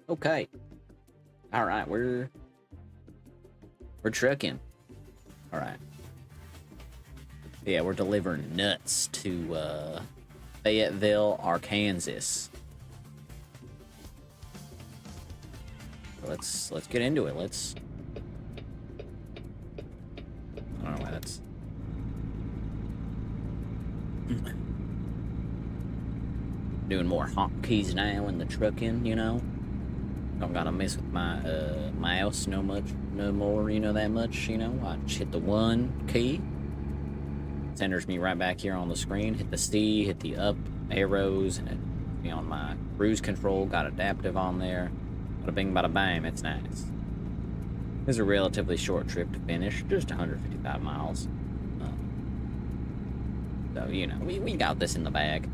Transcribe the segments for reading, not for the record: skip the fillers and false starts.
Okay. All right, we're trucking. All right. Yeah, we're delivering nuts to Fayetteville, Arkansas. Let's get into it. Let's. I don't know why that's. Doing more hotkeys now in the trucking, you know. Don't gotta mess with my mouse no more, you know, that much, you know. I just hit the 1 key. Centers me right back here on the screen. Hit the C, hit the up arrows, and it be on my cruise control. Got adaptive on there. Bada bing, bada bang. It's nice. This is a relatively short trip to finish, just 155 miles. So, you know, we got this in the bag.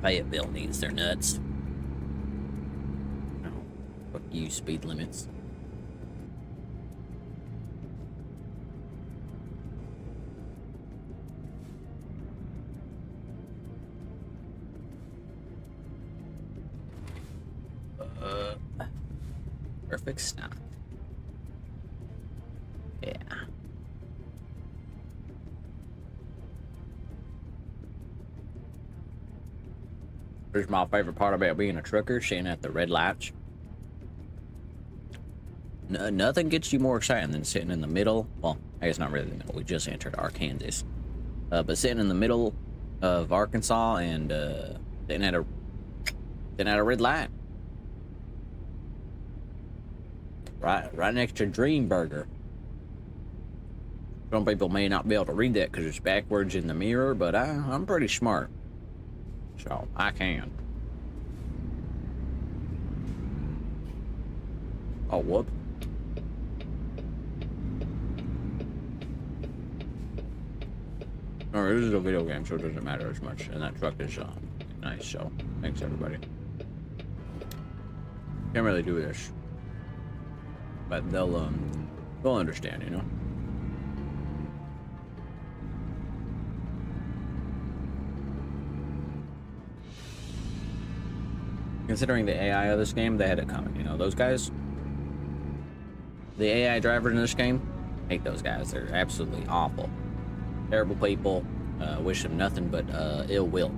Fayetteville needs their nuts. No, fuck you, speed limits. Perfect stop. Yeah. Here's my favorite part about being a trucker, staying at the red lights. Nothing gets you more excited than sitting in the middle. Well, I guess not really the middle. We just entered Arkansas. But sitting in the middle of Arkansas and sitting at a red light. Right next to Dream Burger. Some people may not be able to read that because it's backwards in the mirror, but I'm pretty smart. So, I can. Oh, whoop. Alright, this is a video game, so it doesn't matter as much. And that truck is nice, so thanks everybody. Can't really do this. But they'll understand, you know? Considering the AI of this game, they had it coming, you know? Those guys, the AI drivers in this game, hate those guys. They're absolutely awful. Terrible people. Wish them nothing but ill will.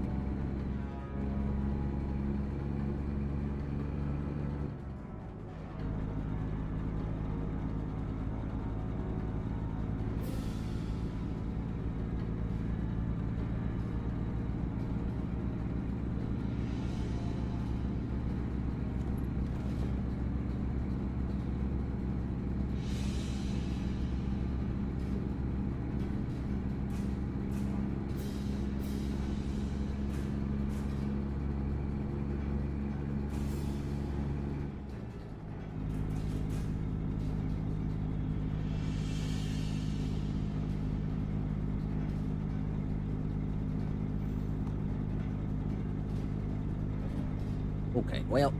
Okay, well.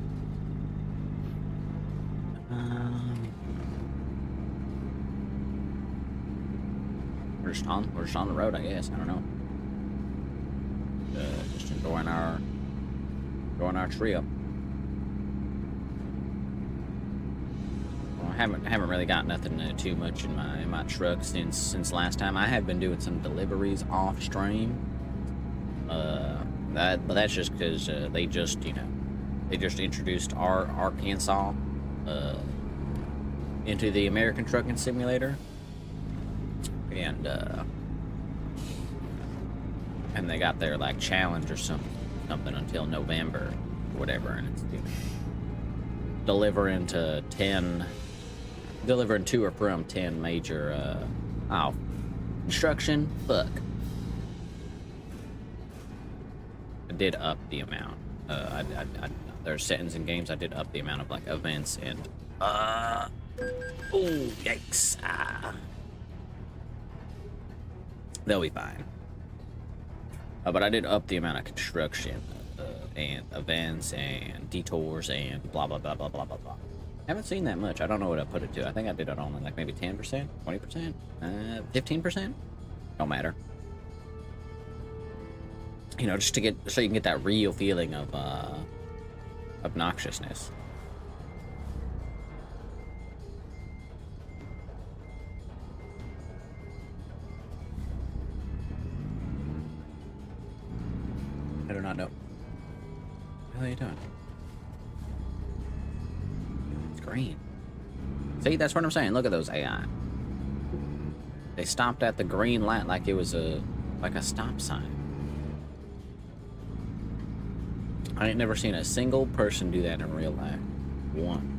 We're just on the road, I guess. I don't know. Just enjoying our trip. Well, I haven't really got nothing too much in my truck since last time. I have been doing some deliveries off stream. But that's just because they just introduced our Arkansas into the American Trucking Simulator, and they got their like challenge or something until November or whatever, and it's delivering to or from 10 major construction. Fuck. I did up the amount. There's settings in games. I did up the amount of like events and oh yikes. They'll be fine. But I did up the amount of construction and events and detours and blah blah blah blah blah blah blah. Haven't seen that much. I don't know what I put it to. I think I did it only like maybe 10%, 20%, 15%. Don't matter. You know, just to get, so you can get that real feeling of obnoxiousness. I do not know. What the hell are you doing? It's green. See, that's what I'm saying. Look at those AI. They stopped at the green light like it was like a stop sign. I ain't never seen a single person do that in real life. One.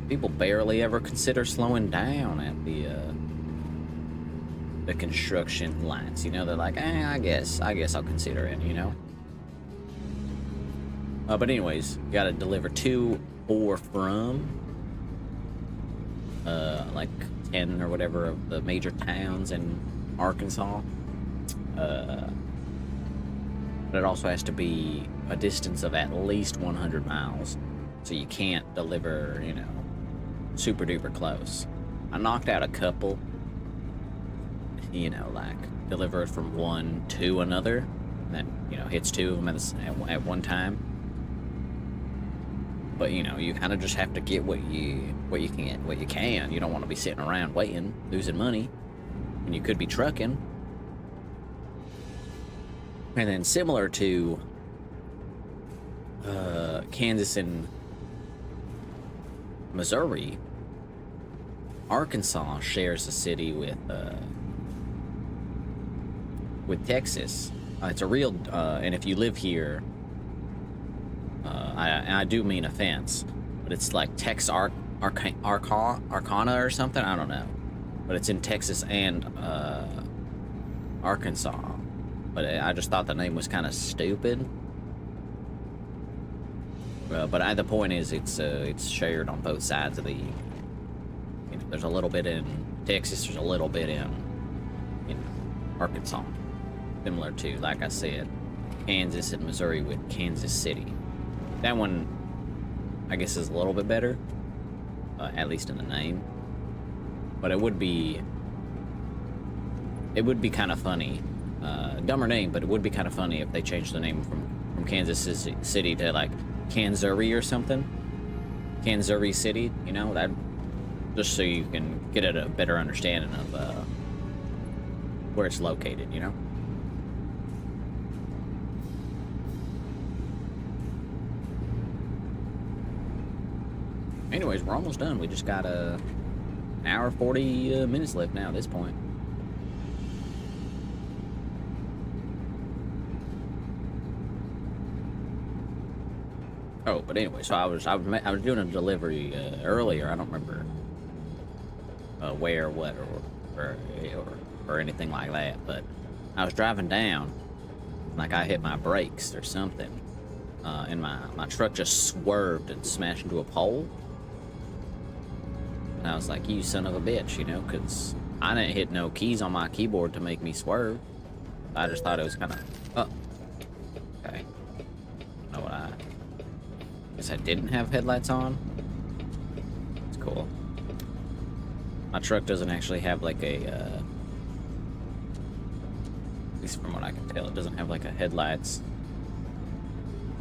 People barely ever consider slowing down at the construction lights. You know, they're like, I guess I'll consider it, you know? But anyways, you gotta deliver to or from like 10 or whatever of the major towns in Arkansas. But it also has to be a distance of at least 100 miles. So you can't deliver, you know, super duper close. I knocked out a couple, you know, like deliver it from one to another, and then, you know, hits two of them at one time. But, you know, you kind of just have to get what you can. You don't want to be sitting around waiting, losing money, and you could be trucking. And then similar to Kansas and Missouri, Arkansas shares a city with Texas. It's a real, and if you live here, I do mean offense, but it's like Arcana or something. I don't know, but it's in Texas and Arkansas. But I just thought the name was kind of stupid. But the point is, it's shared on both sides of the. You know, there's a little bit in Texas. There's a little bit in Arkansas. Similar to, like I said, Kansas and Missouri with Kansas City. That one, I guess, is a little bit better, at least in the name. But it would be kind of funny. Dumber name, but it would be kind of funny if they changed the name from Kansas City to like Kansuri or something. Kansuri City, you know, that just so you can get a better understanding of where it's located, you know. Anyways, we're almost done. We just got an hour 40 minutes left now at this point. Oh, but anyway, so I was doing a delivery earlier. I don't remember where, what, or anything like that. But I was driving down, like I hit my brakes or something, and my truck just swerved and smashed into a pole. And I was like, "You son of a bitch," you know, because I didn't hit no keys on my keyboard to make me swerve. I just thought it was kind of, oh, okay. I don't know what I guess I didn't have headlights on. It's cool. My truck doesn't actually have like a, at least from what I can tell, it doesn't have like a headlights,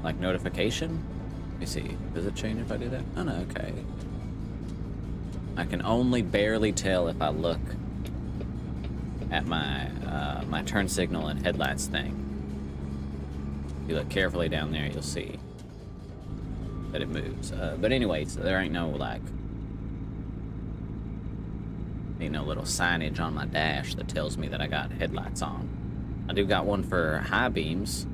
like notification. Let me see, does it change if I do that? Oh no, okay. I can only barely tell if I look at my my turn signal and headlights thing. If you look carefully down there, you'll see that it moves. But anyways, there ain't no like, ain't no little signage on my dash that tells me that I got headlights on. I do got one for high beams.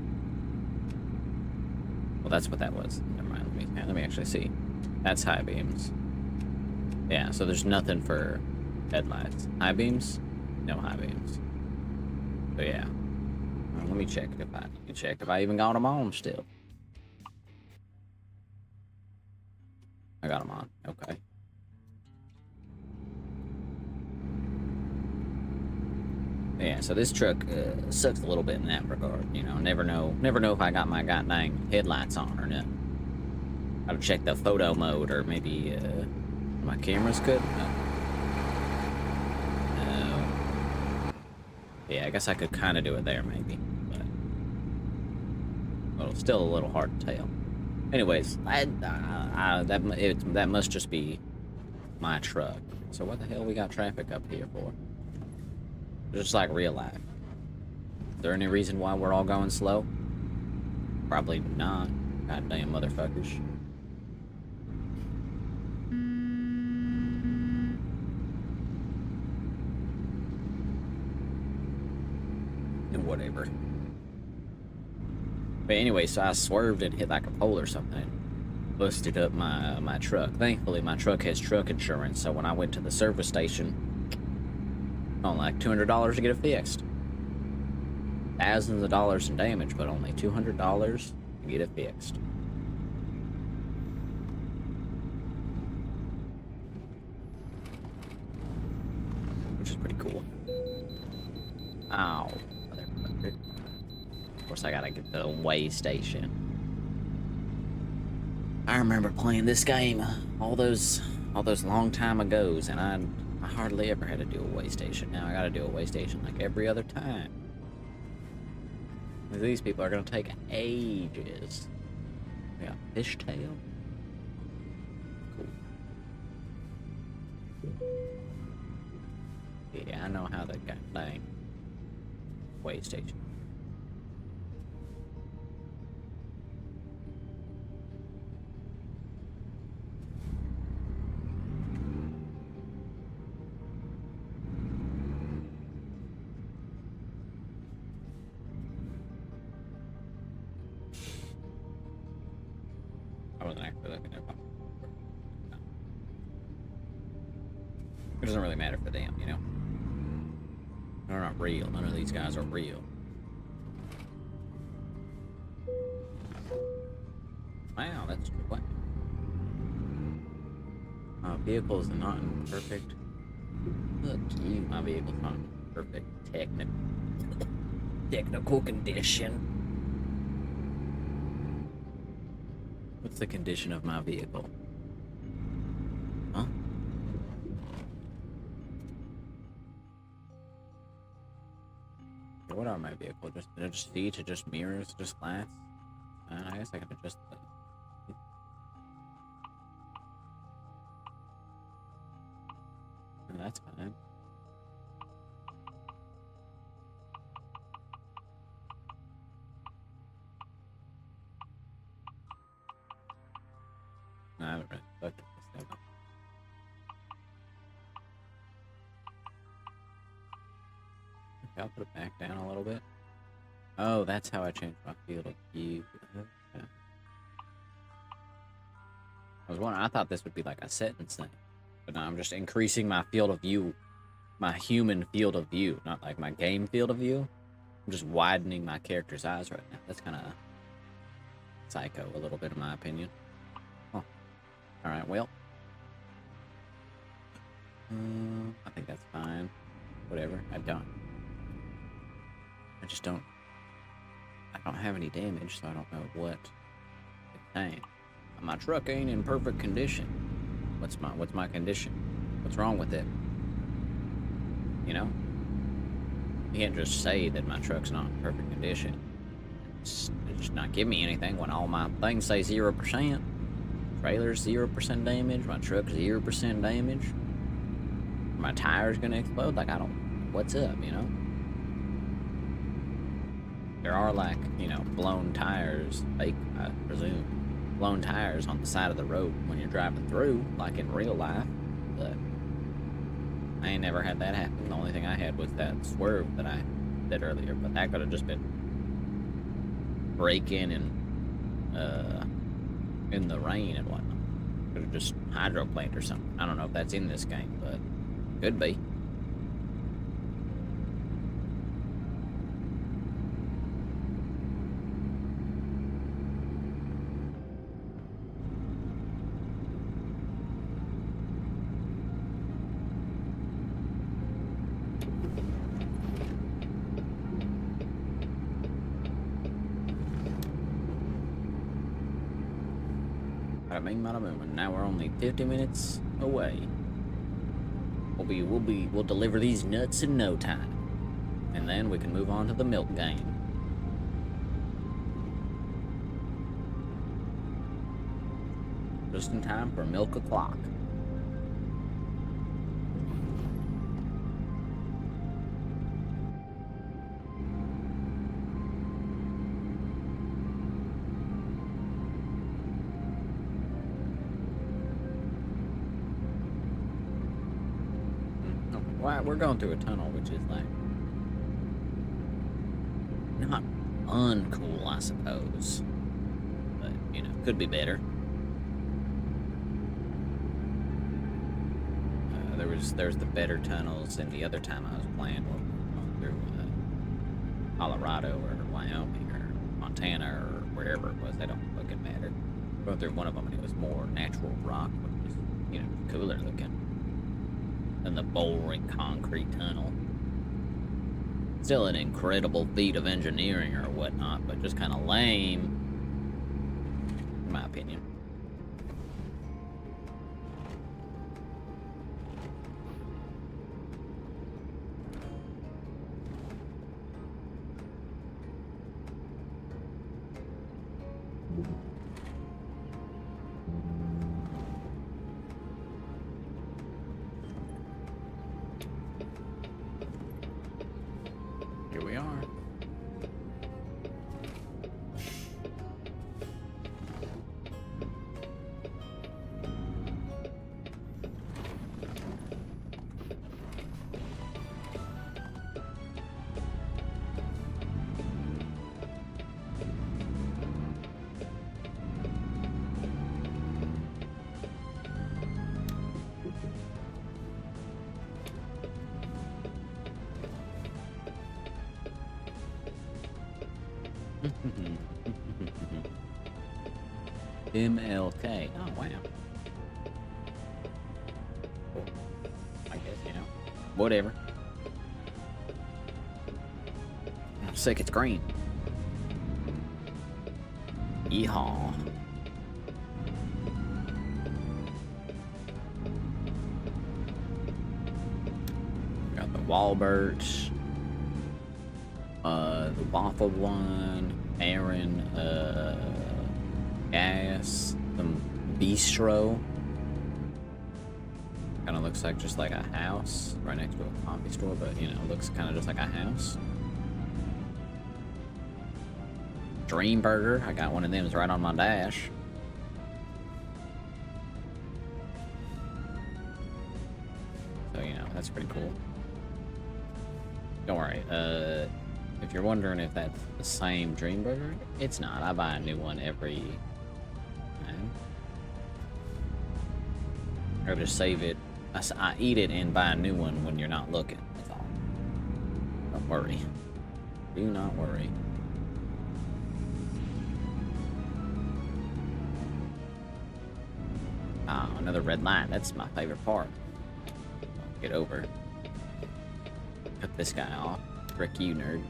Well, that's what that was. Never mind. Let me actually see. That's high beams. Yeah, so there's nothing for headlights. High beams? No high beams. So yeah. Let me check if I even got them on still. I got them on. Okay. Yeah, so this truck sucks a little bit in that regard. You know, never know if I got my goddamn headlights on or not. Gotta check the photo mode, or maybe my camera's good. No. Yeah, I guess I could kind of do it there, maybe. But well, still a little hard to tell. Anyways, that must just be my truck. So what the hell we got traffic up here for? Just like real life. Is there any reason why we're all going slow? Probably not. Goddamn motherfuckers. And whatever. But anyway, so I swerved and hit like a pole or something and busted up my truck. Thankfully, my truck has truck insurance, so when I went to the service station, only like $200 to get it fixed. Thousands of dollars in damage, but only $200 to get it fixed. Which is pretty cool. Ow. Motherfucker. Of course, I gotta get the way station. I remember playing this game all those long time ago's, and I hardly ever had to do a way station. Now I gotta do a way station like every other time. These people are gonna take ages. We got fishtail. Cool. Yeah, I know how that got dang way station. I wasn't actually looking at my... It doesn't really matter for them, you know? They're not real. None of these guys are real. Wow, that's what? My vehicle is not in perfect... Look, you, my vehicle's not in perfect technical condition. What's the condition of my vehicle? Huh? What are my vehicle? Just seats, just mirrors, just glass? I guess I can adjust that. That's fine. No, I haven't really looked at this ever. Okay, I'll put it back down a little bit. Oh, that's how I changed my field of view. Okay. I was wondering, I thought this would be like a settings thing. But no, I'm just increasing my field of view. My human field of view, not like my game field of view. I'm just widening my character's eyes right now. That's kind of psycho a little bit in my opinion. Oh. Alright, well. I think that's fine. Whatever, I just don't have any damage, so I don't know what it's saying. My truck ain't in perfect condition. What's my condition? What's wrong with it? You know? You can't just say that my truck's not in perfect condition. It's just not give me anything when all my things say 0%. Trailer's 0% damage, my truck's 0% damage. My tire's gonna explode. Like, I don't... What's up, you know? There are, like, you know, blown tires, fake, I presume, blown tires on the side of the road when you're driving through, like in real life, but I ain't never had that happen. The only thing I had was that swerve that I did earlier, but that could have just been braking and, in the rain and whatnot. Could have just hydroplaned or something. I don't know if that's in this game, but could be. Now we're only 50 minutes away. We'll deliver these nuts in no time. And then we can move on to the milk game. Just in time for milk o'clock. Well, we're going through a tunnel, which is like not uncool, I suppose, but you know, could be better. There's the better tunnels than the other time I was playing through Colorado or Wyoming or Montana or wherever it was. They don't fucking matter. Going through one of them and it was more natural rock, which was, you know, cooler looking than the boring concrete tunnel. Still an incredible feat of engineering or whatnot, but just kind of lame, in my opinion. Here we are. MLK. Oh, wow. Cool. I guess, you know. Whatever. I'm sick, it's green. Yeehaw. Got the Walberts. The waffle one. Aaron, gas, some bistro. Kind of looks like just like a house right next to a coffee store, but you know, looks kind of just like a house. Dream Burger, I got one of them, it's right on my dash. So you know, that's pretty cool. Don't worry, if you're wondering if that's the same Dream Burger, it's not. I buy a new one every time. Or just save it. I eat it and buy a new one when you're not looking. That's all. Don't worry. Do not worry. Ah, another red light. That's my favorite part. Get over. Cut this guy off. Frick you, nerd.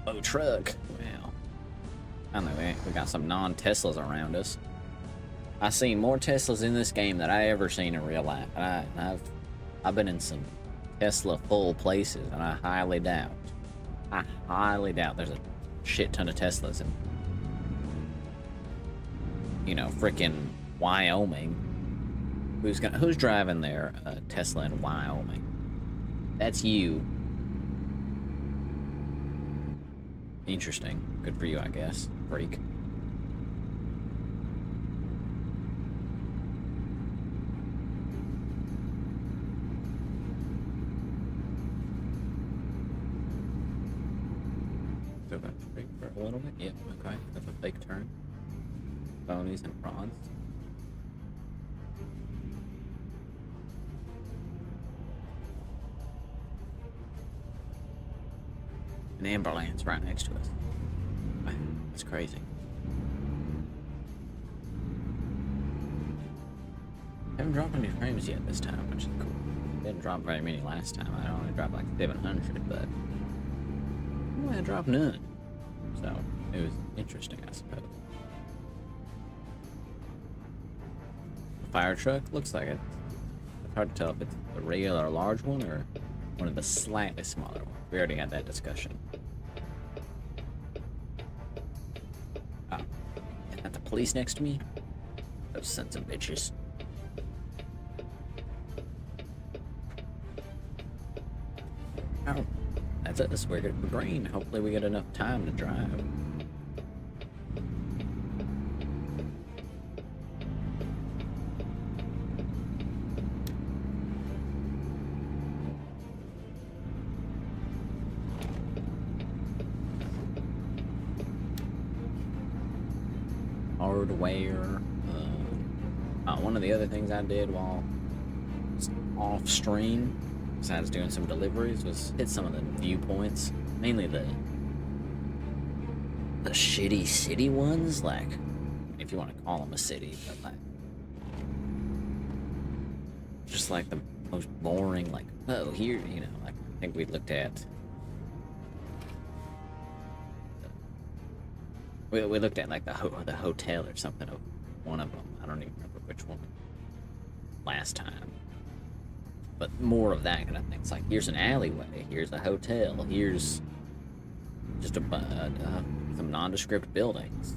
Oh, truck. Well, I don't know, we got some non-Teslas around us. I've seen more Teslas in this game than I ever seen in real life. I've been in some Tesla full places, and I highly doubt there's a shit ton of Teslas in, you know, frickin' Wyoming. Who's driving their Tesla in Wyoming? That's you. Interesting. Good for you, I guess. Freak. So about to break for a little bit? Yep, okay. That's a fake turn. Phonies and frauds. An ambulance right next to us. Wow, that's crazy. Haven't dropped any frames yet this time, which is cool. Didn't drop very many last time. I only dropped like 700, but I dropped none. So it was interesting, I suppose. Fire truck looks like it. hard to tell if it's the regular large one or one of the slightly smaller ones. We already had that discussion. Oh, got the police next to me? Those sons of bitches. Oh, that's us. We're green. Hopefully we get enough time to drive. Hardware. One of the other things I did while off stream, besides doing some deliveries, was hit some of the viewpoints, mainly the shitty city ones, like, if you want to call them a city, but like, just like the most boring, like, oh, here, you know, like, I think we looked at, we looked at like the hotel or something of one of them. I don't even remember which one last time. But more of that kind of thing. It's like, here's an alleyway, here's a hotel, here's just some nondescript buildings.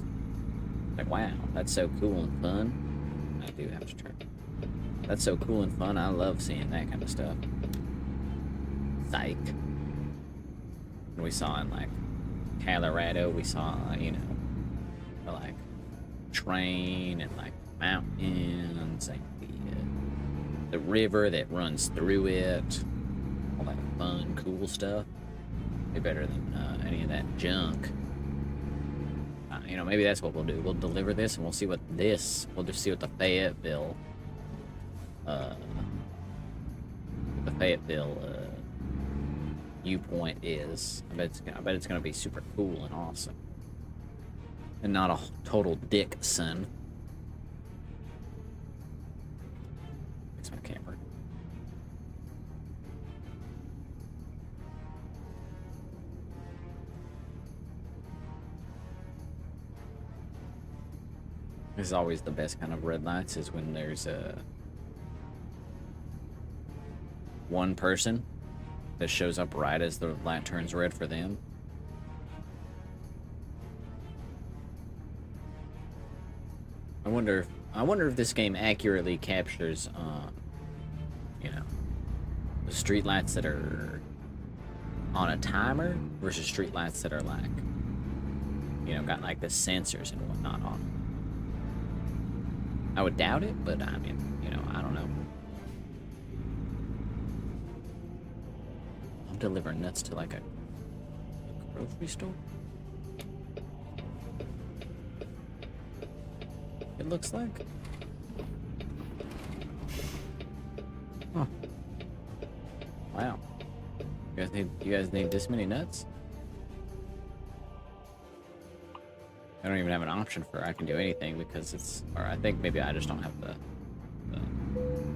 Like, wow, that's so cool and fun. I do have to turn. That's so cool and fun. I love seeing that kind of stuff. Psych. We saw in like Colorado, we saw, you know, like train and like mountains and the river that runs through it, all that fun, cool stuff. Way better than any of that junk. You know, maybe that's what we'll do. We'll deliver this and we'll see what we'll just see what the Fayetteville viewpoint is. I bet it's gonna be super cool and awesome, and not a total dick son. Fix my camera. This is always the best kind of red lights, is when there's one person that shows up right as the light turns red for them. I wonder if this game accurately captures, you know, the streetlights that are on a timer versus streetlights that are like, you know, got like the sensors and whatnot on them. I would doubt it, but I mean, you know, I don't know. I'm delivering nuts to like a grocery store. It looks like. Huh. Wow. You guys need this many nuts? I don't even have an option for I can do anything because it's, or I think maybe I just don't have the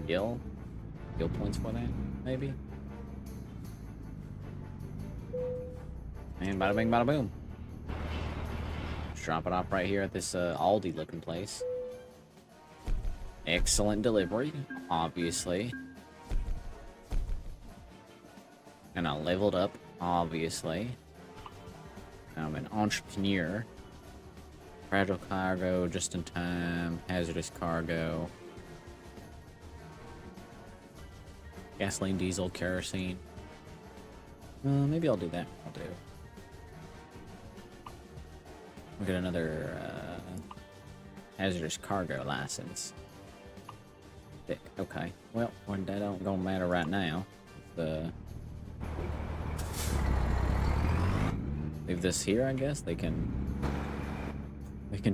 skill points for that, maybe. And bada bing, bada boom. Just drop it off right here at this Aldi looking place. Excellent delivery, obviously. And I leveled up, obviously. I'm an entrepreneur. Fragile cargo, just in time, hazardous cargo. Gasoline, diesel, kerosene. Maybe I'll do that. I'll do. We'll get another hazardous cargo license. Thick. Okay. Well, that don't gonna matter right now. Leave this here, I guess. They can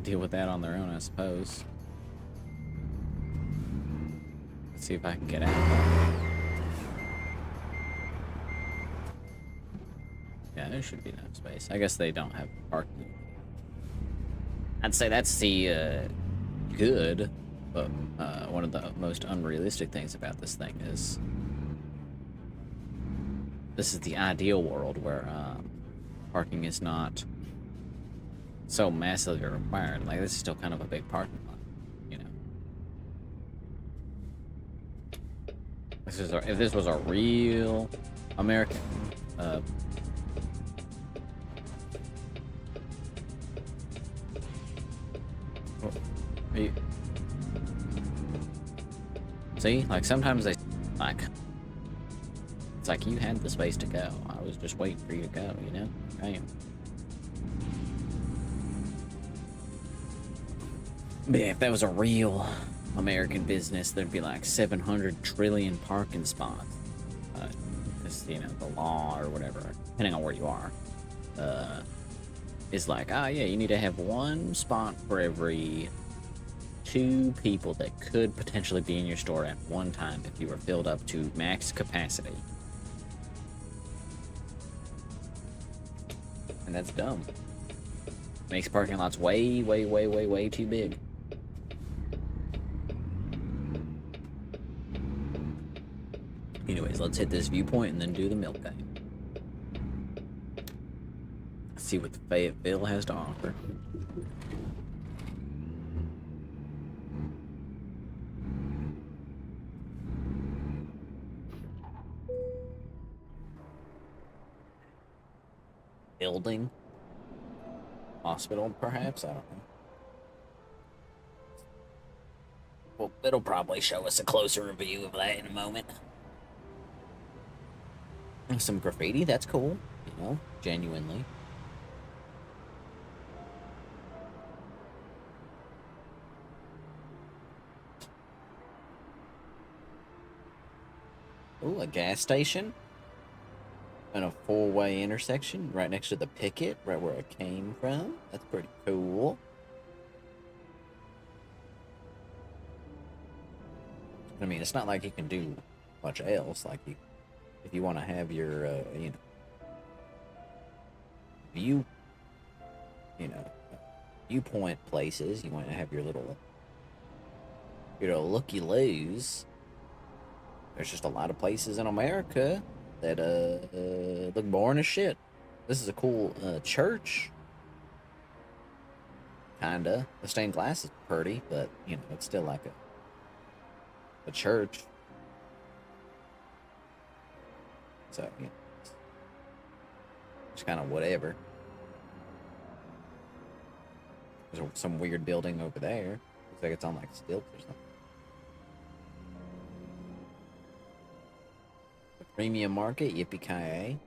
deal with that on their own, I suppose. Let's see if I can get out. Yeah, there should be enough space. I guess they don't have parking. I'd say that's the good, but one of the most unrealistic things about this thing is this is the ideal world where parking is not so massively required. Like, this is still kind of a big parking lot, you know. If this was a real American, you, see, like sometimes they like it's like you had the space to go. I was just waiting for you to go. You know, damn. But yeah, if that was a real American business, there'd be like 700 trillion parking spots. Because, you know, the law or whatever, depending on where you are, is like, yeah, you need to have one spot for every 2 people that could potentially be in your store at one time if you were filled up to max capacity. And that's dumb. Makes parking lots way, way, way, way, way too big. Anyways, let's hit this viewpoint and then do the milk game. Let's see what the Fayetteville has to offer. Building? Hospital, perhaps? I don't know. Well, it'll probably show us a closer review of that in a moment. Some graffiti, that's cool. You know, genuinely. Ooh, a gas station. And a 4-way intersection right next to the picket, right where I came from. That's pretty cool. I mean, it's not like you can do much else. Like, if you want to have your, you know, view, you know, viewpoint places, you want to have your little looky-loos. There's just a lot of places in America that look boring as shit. This is a cool church. Kinda. The stained glass is pretty, but you know, it's still like a church. So, you know, it's kind of whatever. There's some weird building over there. Looks like it's on like stilts or something. The premium market, yippee-ki-yay.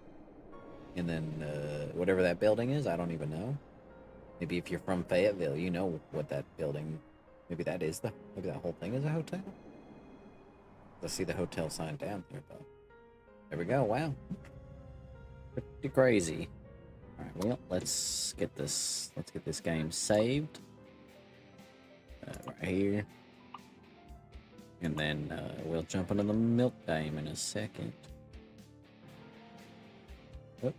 And then whatever that building is, I don't even know. Maybe if you're from Fayetteville, you know what that building. Maybe that whole thing is a hotel. Let's see the hotel sign down here, but there we go. Wow, pretty crazy. All right, well, let's get this game saved right here, and then we'll jump into the milk game in a second. Whoop.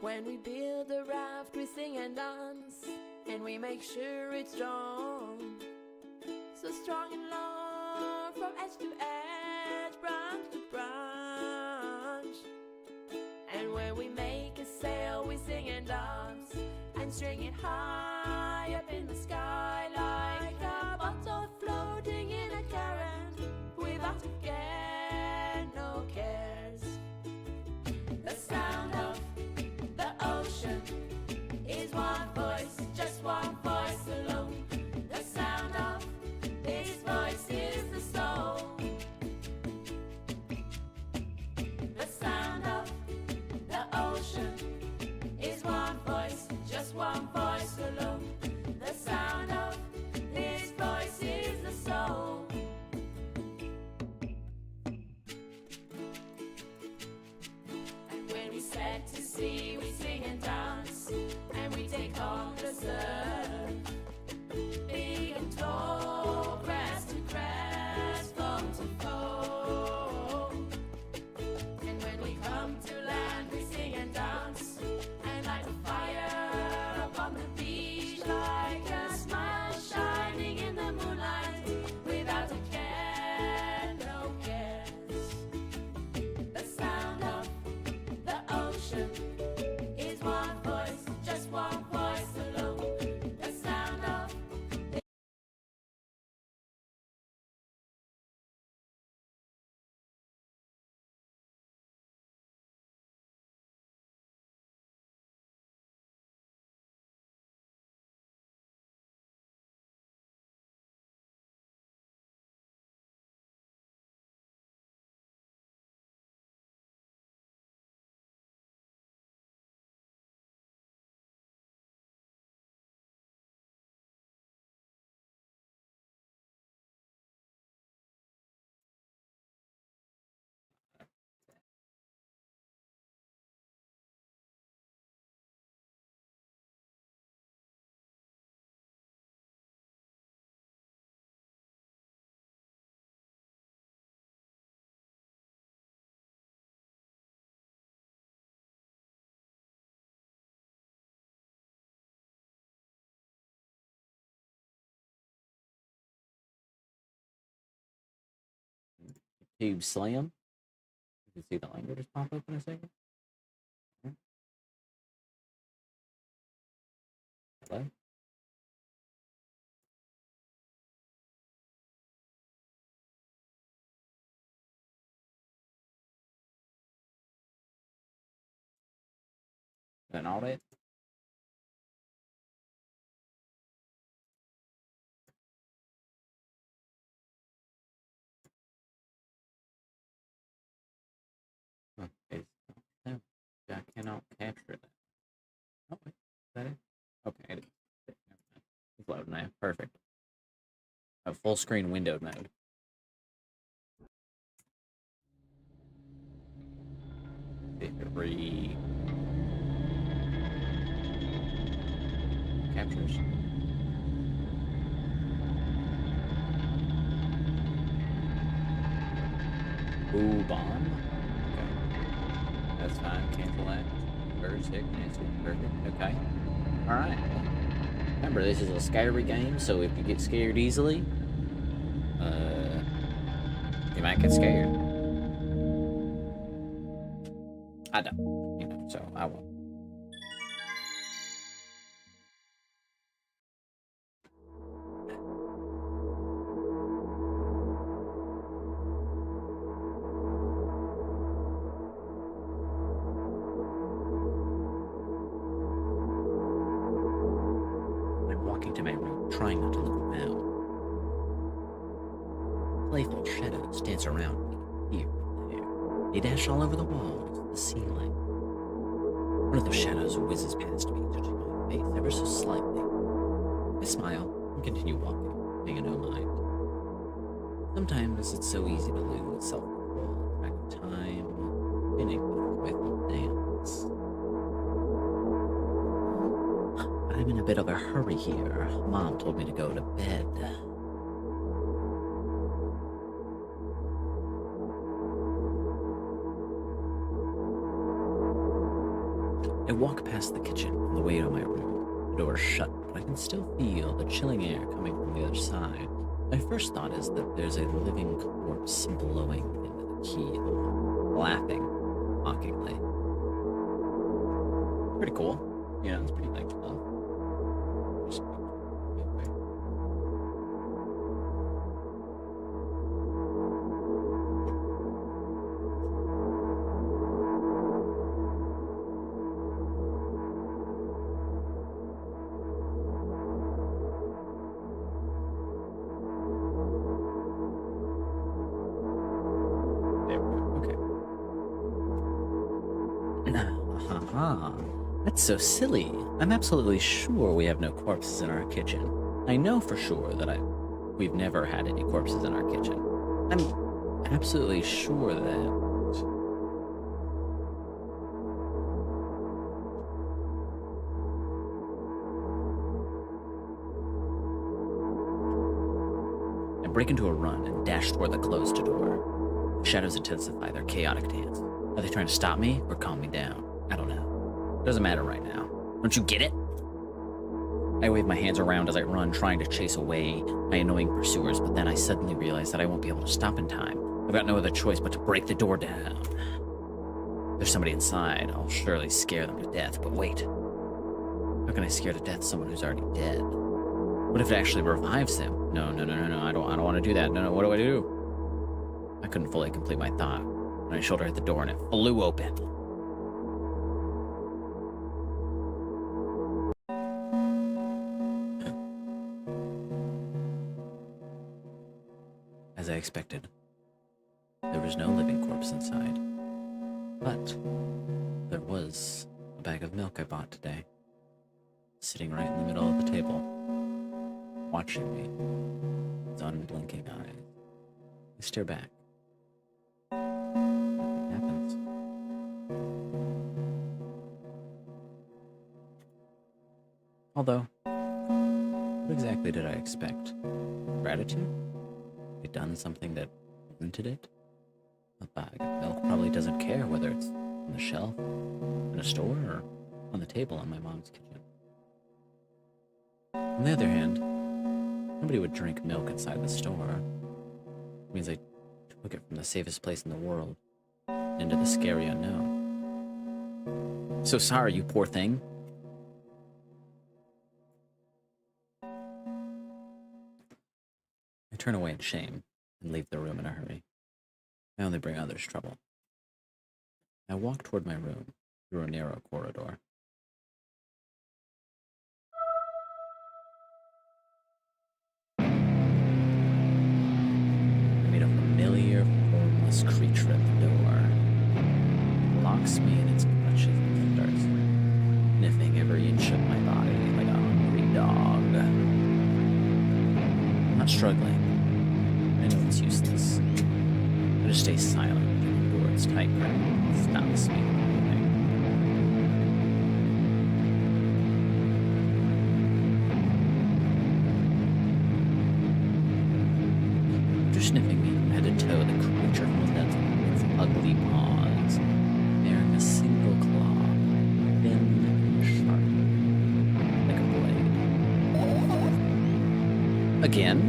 When we build a raft, we sing and dance, and we make sure it's strong. So strong and long, from edge to edge, branch to branch. And when we make a sail, we sing and dance, and string it high up in the sky, like a bottle floating in a current, without a care, no cares. The sound of the ocean is one voice, just one voice alone. The sound of this voice is the soul. The sound of the ocean is one voice, just one voice alone. The sound of this voice is the soul. And when we set to sea, we sing and dance, and we take on the surf. Big and tall, crest to crest, foam to foam. And when we come to land, we sing and dance, and light a fire upon the beach, like a smile shining in the moonlight, without a care, no cares. The sound of the ocean is one voice, just one voice alone. The sound of Tube Slam. You can see the language pop up in a second. Hello? And all that. Okay. No, I cannot capture that. Oh, wait. Is that it? Okay, it is. It's loading now. Perfect. A full screen windowed mode. See if it captures. Ooh, bomb. Okay. That's fine. Cancel that. Very sick. Nasty. Perfect. Okay. Alright. Remember, this is a scary game, so if you get scared easily, you might get scared. I don't, you know, so I won't. trying not to look around. Playful shadows dance around me, here and there. They dash all over the walls, the ceiling. One of those shadows whizzes past me, touching my face ever so slightly. I smile and continue walking, paying no mind. Sometimes it's so easy to lose self-control, track of time, spinning before my full dance. But I'm in a bit of a hurry here. Mom told me to go to bed. I walk past the kitchen on the way to my room. The door is shut, but I can still feel the chilling air coming from the other side. My first thought is that there's a living corpse blowing into the keyhole, laughing mockingly. Pretty cool. Yeah, it's pretty nice stuff. That's so silly. I'm absolutely sure we have no corpses in our kitchen. I know for sure that we've never had any corpses in our kitchen. I'm absolutely sure that... I break into a run and dash toward the closed door. The shadows intensify their chaotic dance. Are they trying to stop me or calm me down? I don't know. Doesn't matter right now. Don't you get it? I wave my hands around as I run, trying to chase away my annoying pursuers, but then I suddenly realize that I won't be able to stop in time. I've got no other choice but to break the door down. There's somebody inside. I'll surely scare them to death, but wait. How can I scare to death someone who's already dead? What if it actually revives him? No. I don't want to do that. No, what do I do? I couldn't fully complete my thought. My shoulder hit the door and it flew open. As I expected, there was no living corpse inside, but there was a bag of milk I bought today, sitting right in the middle of the table, watching me with unblinking eyes. I stare back. Nothing happens. Although, what exactly did I expect? Gratitude? I'd done something that warranted it? A bag of milk probably doesn't care whether it's on the shelf, in a store, or on the table in my mom's kitchen. On the other hand, nobody would drink milk inside the store. It means I took it from the safest place in the world into the scary unknown. So sorry, you poor thing. I turn away in shame and leave the room in a hurry. I only bring others trouble. I walk toward my room through a narrow corridor. I meet a familiar, formless creature at the door. It locks me in its clutches and starts sniffing every inch of my body like a hungry dog. I'm not struggling. I know it's useless. I just stay silent and endure its tight grip. It stops me from moving. After sniffing me from head to toe, the creature holds out its ugly paws, bearing a single claw, thin and sharp, like a blade. Again?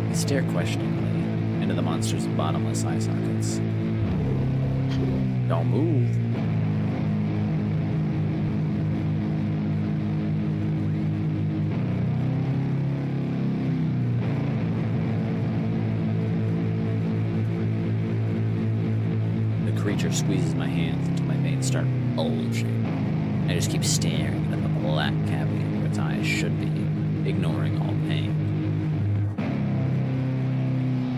I stare questioningly into the monster's bottomless eye sockets. Don't move. The creature squeezes my hands until my veins start bulging. I just keep staring at the black cavity where rabbit's eye should be ignoring all pain.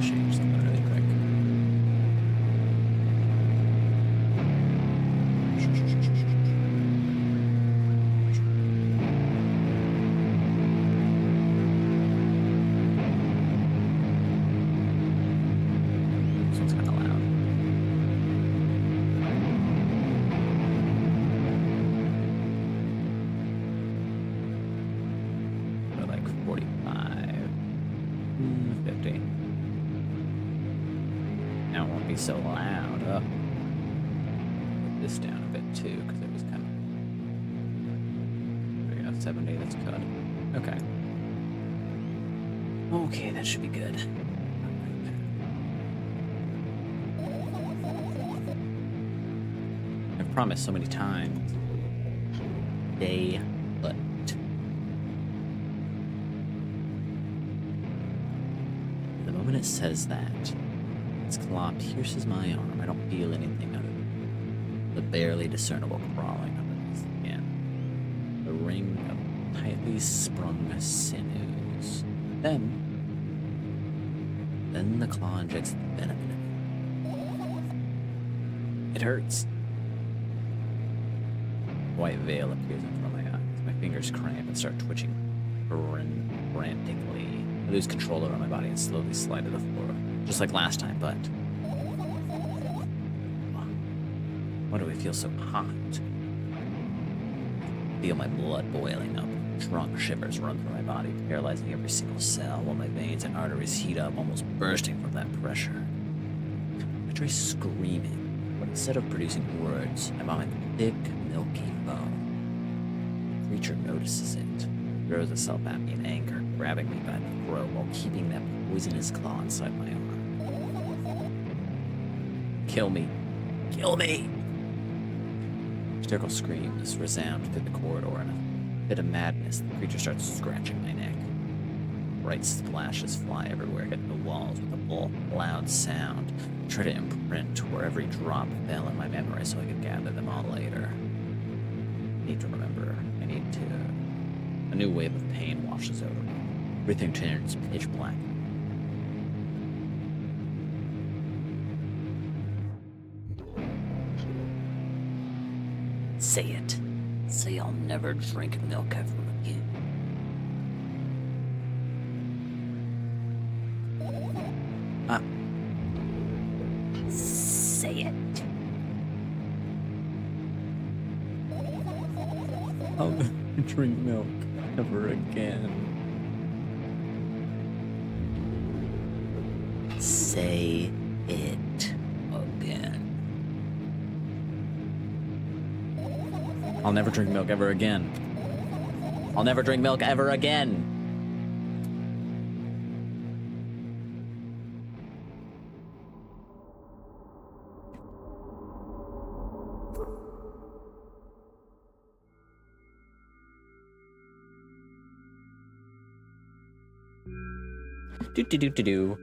Change something really quick. This one's kind of loud. Or like 45, 50. Now it won't be so loud. Put this down a bit too, because it was kind of. There we go, 70. That's good. Okay. Okay, that should be good. I've promised so many times. Day put. The moment it says that, its claw pierces my arm. I don't feel anything other than the barely discernible crawling underneath the skin. The ring of tightly sprung sinews. Then the claw injects the venom in it. It hurts. A white veil appears in front of my eyes. My fingers cramp and start twitching frantically. I lose control over my body and slowly slide to the floor, just like last time, but why do I feel so hot? I feel my blood boiling up. Strong shivers run through my body, paralyzing every single cell, while my veins and arteries heat up, almost bursting from that pressure. I try screaming, but instead of producing words, I vomit thick, milky foam. The creature notices it, throws itself at me in anger, grabbing me by the throat while keeping that poisonous claw inside my arm. Kill me! Kill me! Hysterical screams resound through the corridor. In a bit of madness, the creature starts scratching my neck. Bright splashes fly everywhere, hitting the walls with a loud sound. I try to imprint where every drop fell in my memory so I could gather them all later. I need to remember. I need to. A new wave of pain washes over me. Everything turns pitch black. Say it. Say I'll never drink milk ever again. Say it. I'll never drink milk ever again. Say it again. I'll never drink milk ever again. I'll never drink milk ever again. Do.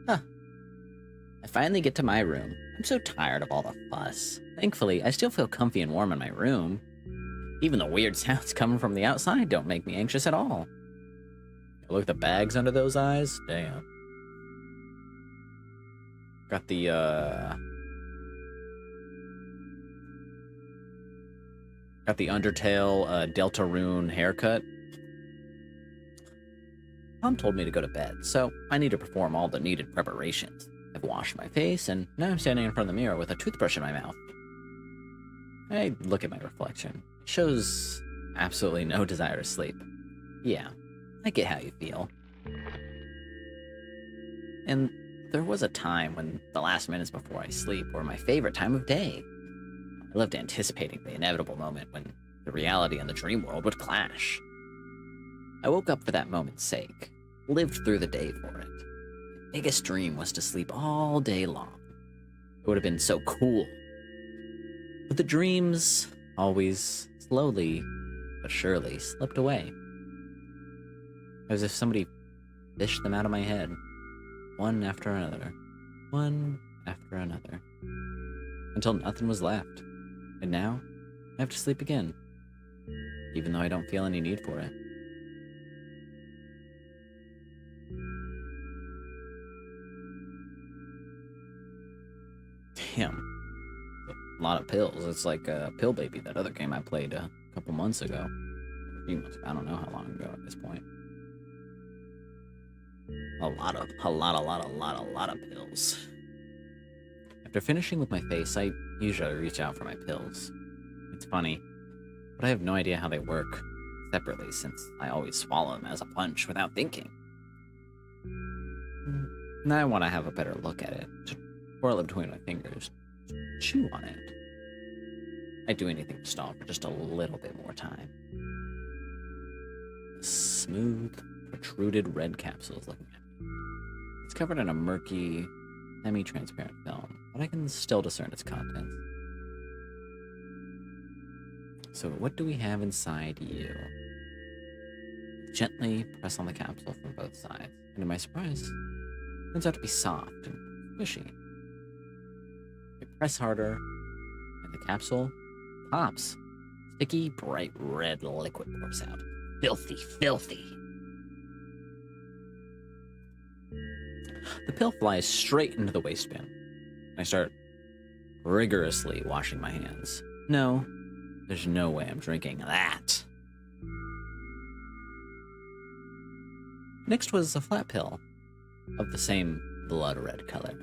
Huh. I finally get to my room. I'm so tired of all the fuss. Thankfully, I still feel comfy and warm in my room. Even the weird sounds coming from the outside don't make me anxious at all. Look at the bags under those eyes. Damn. Got the, Undertale, Deltarune haircut. Mom told me to go to bed, so I need to perform all the needed preparations. I've washed my face, and now I'm standing in front of the mirror with a toothbrush in my mouth. I look at my reflection. It shows absolutely no desire to sleep. Yeah, I get how you feel. And there was a time when the last minutes before I sleep were my favorite time of day. I loved anticipating the inevitable moment when the reality and the dream world would clash. I woke up for that moment's sake, lived through the day for it. My biggest dream was to sleep all day long. It would have been so cool. But the dreams always, slowly but surely, slipped away. As if somebody fished them out of my head, one after another, until nothing was left. And now, I have to sleep again. even though I don't feel any need for it. Damn. A lot of pills. It's like Pill Baby, that other game I played a couple months ago. A few months ago. I don't know how long ago at this point. A lot of pills. After finishing with my face, I usually reach out for my pills. It's funny, but I have no idea how they work separately since I always swallow them as a punch without thinking. Now I want to have a better look at it, to twirl it between my fingers, chew on it. I'd do anything to stall for just a little bit more time. A smooth, protruded red capsule is looking at me. It's covered in a murky, semi-transparent film, but I can still discern its contents. So what do we have inside you? Gently press on the capsule from both sides, and to my surprise, it turns out to be soft and squishy. I press harder, and the capsule pops. Sticky, bright red liquid pours out. Filthy, filthy. The pill flies straight into the waste bin. I start rigorously washing my hands. No, there's no way I'm drinking that. Next was a flat pill of the same blood red color.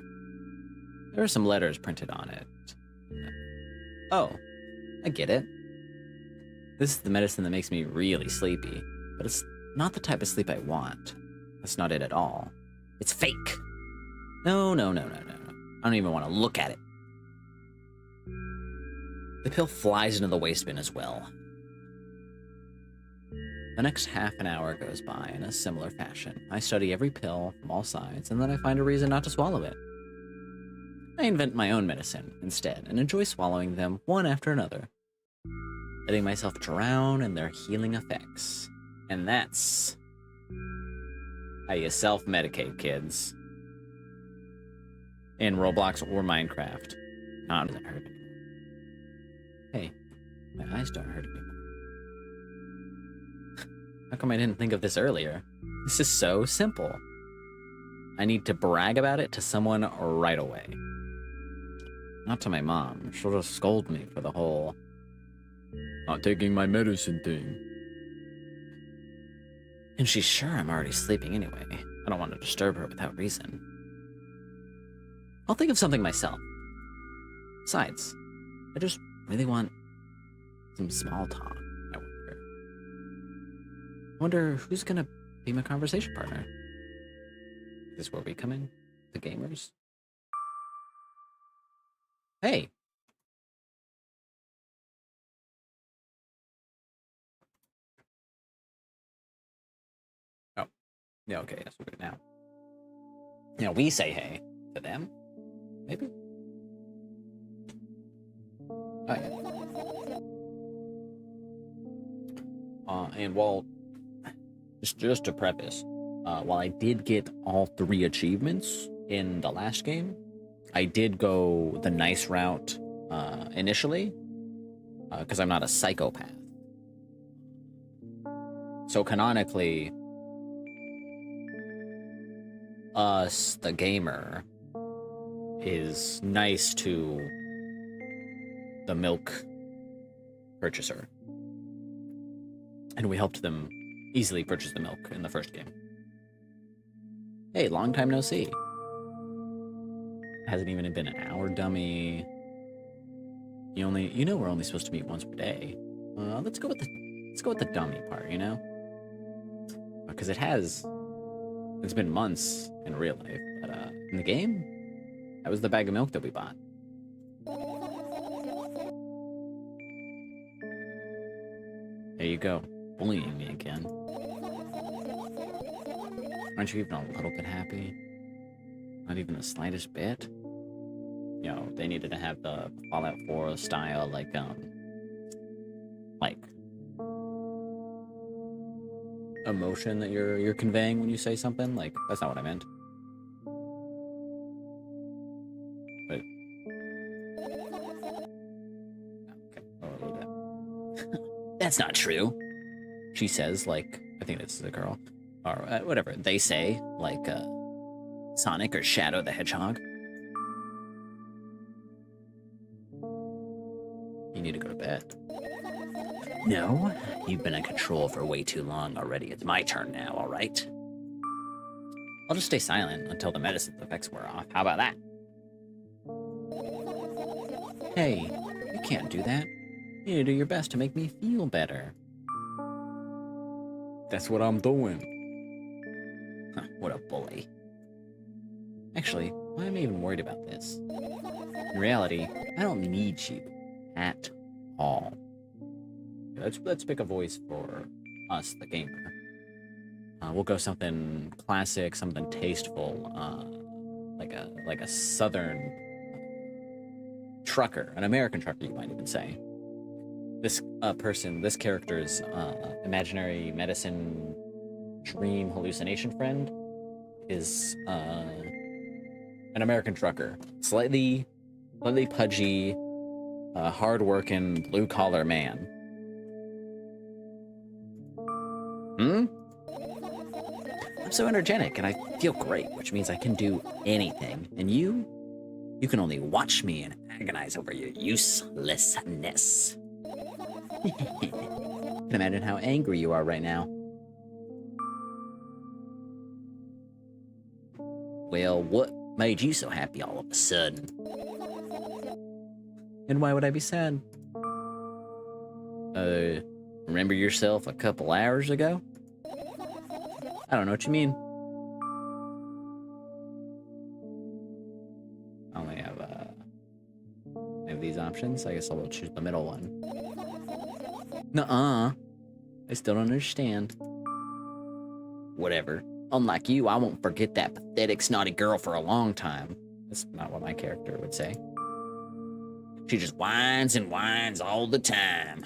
There are some letters printed on it. Oh, I get it. This is the medicine that makes me really sleepy, but it's not the type of sleep I want. That's not it at all. It's fake. No. I don't even want to look at it. The pill flies into the waste bin as well. The next half an hour goes by in a similar fashion. I study every pill from all sides, and then I find a reason not to swallow it. I invent my own medicine instead, and enjoy swallowing them one after another, letting myself drown in their healing effects. And that's how you self-medicate, kids. In Roblox or Minecraft. Not doesn't hurt anymore. Hey, my eyes don't hurt anymore. How come I didn't think of this earlier? This is so simple. I need to brag about it to someone right away. Not to my mom. She'll just scold me for the whole not taking my medicine thing. And she's sure I'm already sleeping anyway. I don't want to disturb her without reason. I'll think of something myself. Besides, I just really want some small talk, I wonder who's gonna be my conversation partner. Is this where we come in? The gamers? Hey! Oh. Yeah, okay, yes, we'll do it now. Now we say hey to them. Maybe? Oh, yeah. And while... Just to preface, while I did get all 3 achievements in the last game, I did go the nice route initially, because I'm not a psychopath. So canonically, us, the gamer, is nice to the milk purchaser. And we helped them easily purchase the milk in the first game. Hey, long time no see. Hasn't even been an hour, dummy. You know we're only supposed to meet once per day. Let's go with the dummy part, you know? Because it's been months in real life, but in the game, that was the bag of milk that we bought. There you go, bullying me again. Aren't you even a little bit happy? Not even the slightest bit? You know, they needed to have the Fallout 4 style, like emotion that you're conveying when you say something. Like, that's not what I meant. But okay, oh, a little bit. That's not true. she says, like, I think this is a girl, or whatever, they say, like, Sonic or Shadow the Hedgehog. You need to go to bed. No, you've been in control for way too long already. It's my turn now, all right? I'll just stay silent until the medicine's effects wear off. How about that? Hey, you can't do that. You need to do your best to make me feel better. That's what I'm doing. Huh, what a bully. Actually, why am I even worried about this? In reality, I don't need you at all. Let's pick a voice for us, the gamer. We'll go something classic, something tasteful, like a southern trucker, an American trucker, you might even say. This this character's imaginary medicine dream hallucination friend is an American trucker, slightly pudgy, hard-working, blue-collar man. I'm so energetic and I feel great, which means I can do anything. And you can only watch me and agonize over your uselessness. Can imagine how angry you are right now. Well, what made you so happy all of a sudden? And why would I be sad? Remember yourself a couple hours ago? I don't know what you mean. I only have these options. I guess I'll choose the middle one. Nuh-uh. I still don't understand. Whatever. Unlike you, I won't forget that pathetic, snotty girl for a long time. That's not what my character would say. She just whines and whines all the time.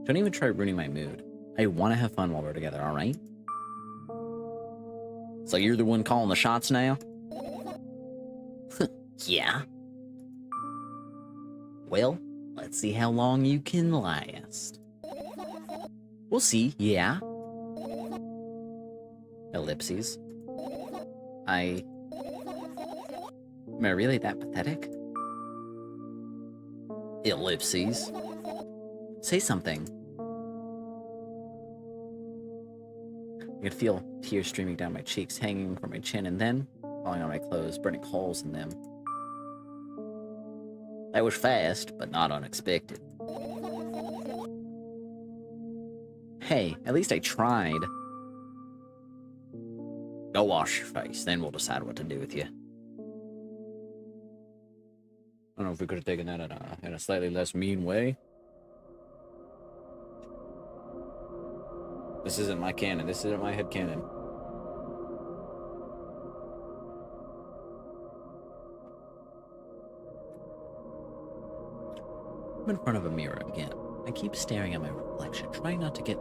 Don't even try ruining my mood. I want to have fun while we're together, alright? So you're the one calling the shots now? Yeah. Well, let's see how long you can last. We'll see, yeah. Ellipses. Am I really that pathetic? Ellipses. Say something. I could feel tears streaming down my cheeks, hanging from my chin, and then falling on my clothes, burning holes in them. That was fast, but not unexpected. Hey, at least I tried. Go wash your face, then we'll decide what to do with you. I don't know if we could have taken that in a slightly less mean way. This isn't my canon. This isn't my head canon. I'm in front of a mirror again. I keep staring at my reflection, trying not to get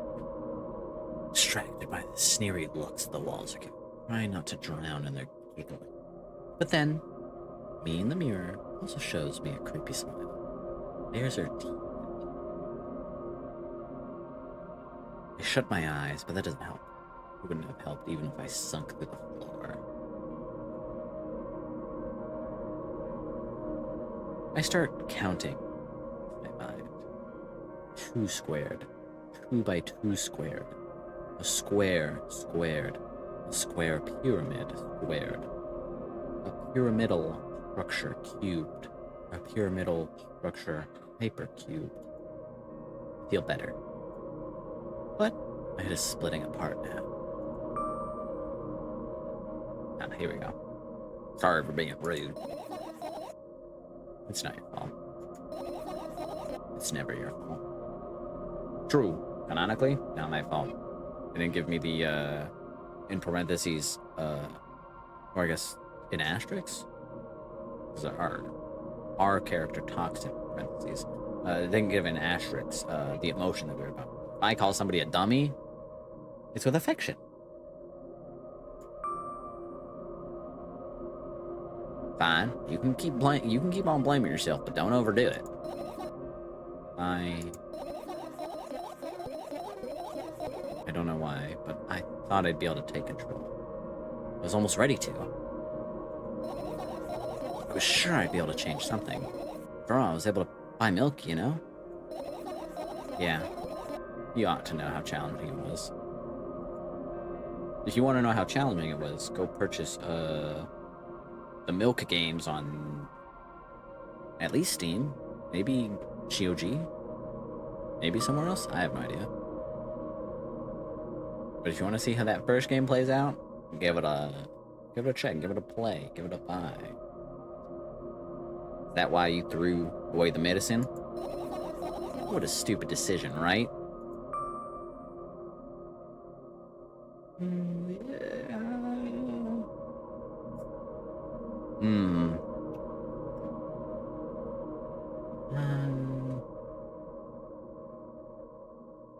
distracted by the sneery looks the walls are giving. Trying not to drown in their giggling. But then, me in the mirror also shows me a creepy smile. There's her teeth. I shut my eyes, but that doesn't help. It wouldn't have helped even if I sunk through the floor. I start counting in my mind. 2 squared. 2 by 2 squared. A square squared. A square pyramid squared. A pyramidal structure cubed. A pyramidal structure hypercubed. I feel better. But my head is splitting apart now. Ah, here we go. Sorry for being rude. It's not your fault. It's never your fault. True. Canonically, not my fault. They didn't give me the, in parentheses, or I guess, in asterisks? Those are hard. Our character talks in parentheses. They didn't give in asterisks, the emotion that we're about. If I call somebody a dummy, it's with affection. Fine, you can keep on blaming yourself, but don't overdo it. I don't know why, but I thought I'd be able to take control. I was almost ready to. I was sure I'd be able to change something. After all, I was able to buy milk, you know? Yeah. You ought to know how challenging it was. If you want to know how challenging it was, go purchase the milk games on at least Steam, maybe GOG, maybe somewhere else. I have no idea. But if you want to see how that first game plays out, give it a check, give it a play, give it a buy. Is that why you threw away the medicine? What a stupid decision, right?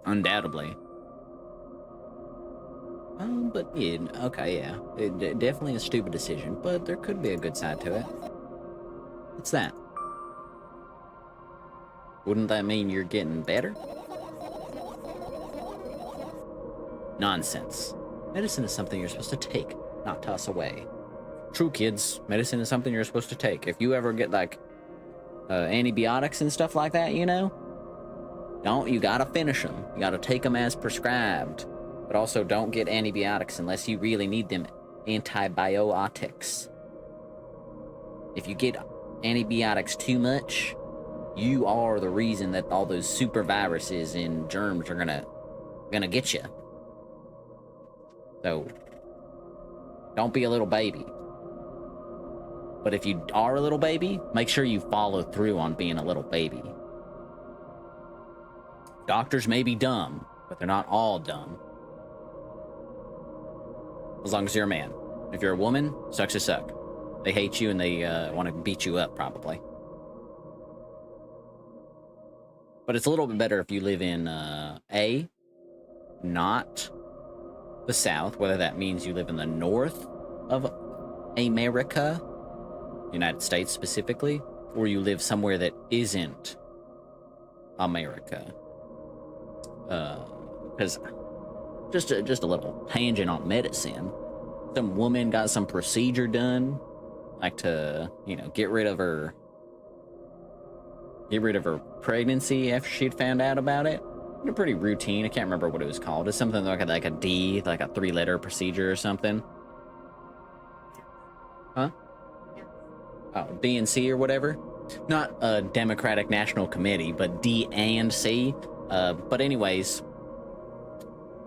Undoubtedly. But yeah, okay, yeah. Definitely a stupid decision, but there could be a good side to it. What's that? Wouldn't that mean you're getting better? Nonsense. Medicine is something you're supposed to take, not toss away. True, kids. Medicine is something you're supposed to take. If you ever get, like, antibiotics and stuff like that, you know? You gotta finish them. You gotta take them as prescribed. But also don't get antibiotics unless you really need them. Antibiotics. If you get antibiotics too much, you are the reason that all those super viruses and germs are gonna get you. So, don't be a little baby. But if you are a little baby, make sure you follow through on being a little baby. Doctors may be dumb, but they're not all dumb. As long as you're a man. If you're a woman, sucks to suck. They hate you and they want to beat you up, probably. But it's a little bit better if you live in, not the South, whether that means you live in the north of America, United States specifically, or you live somewhere that isn't America. Because just a little tangent on medicine. Some woman got some procedure done, like to, you know, get rid of her pregnancy after she'd found out about it. They're pretty routine. I can't remember what it was called. It's something like a D, like a 3-letter procedure or something. Huh? Oh, D and C or whatever. Not a Democratic National Committee, but D and C. But anyways,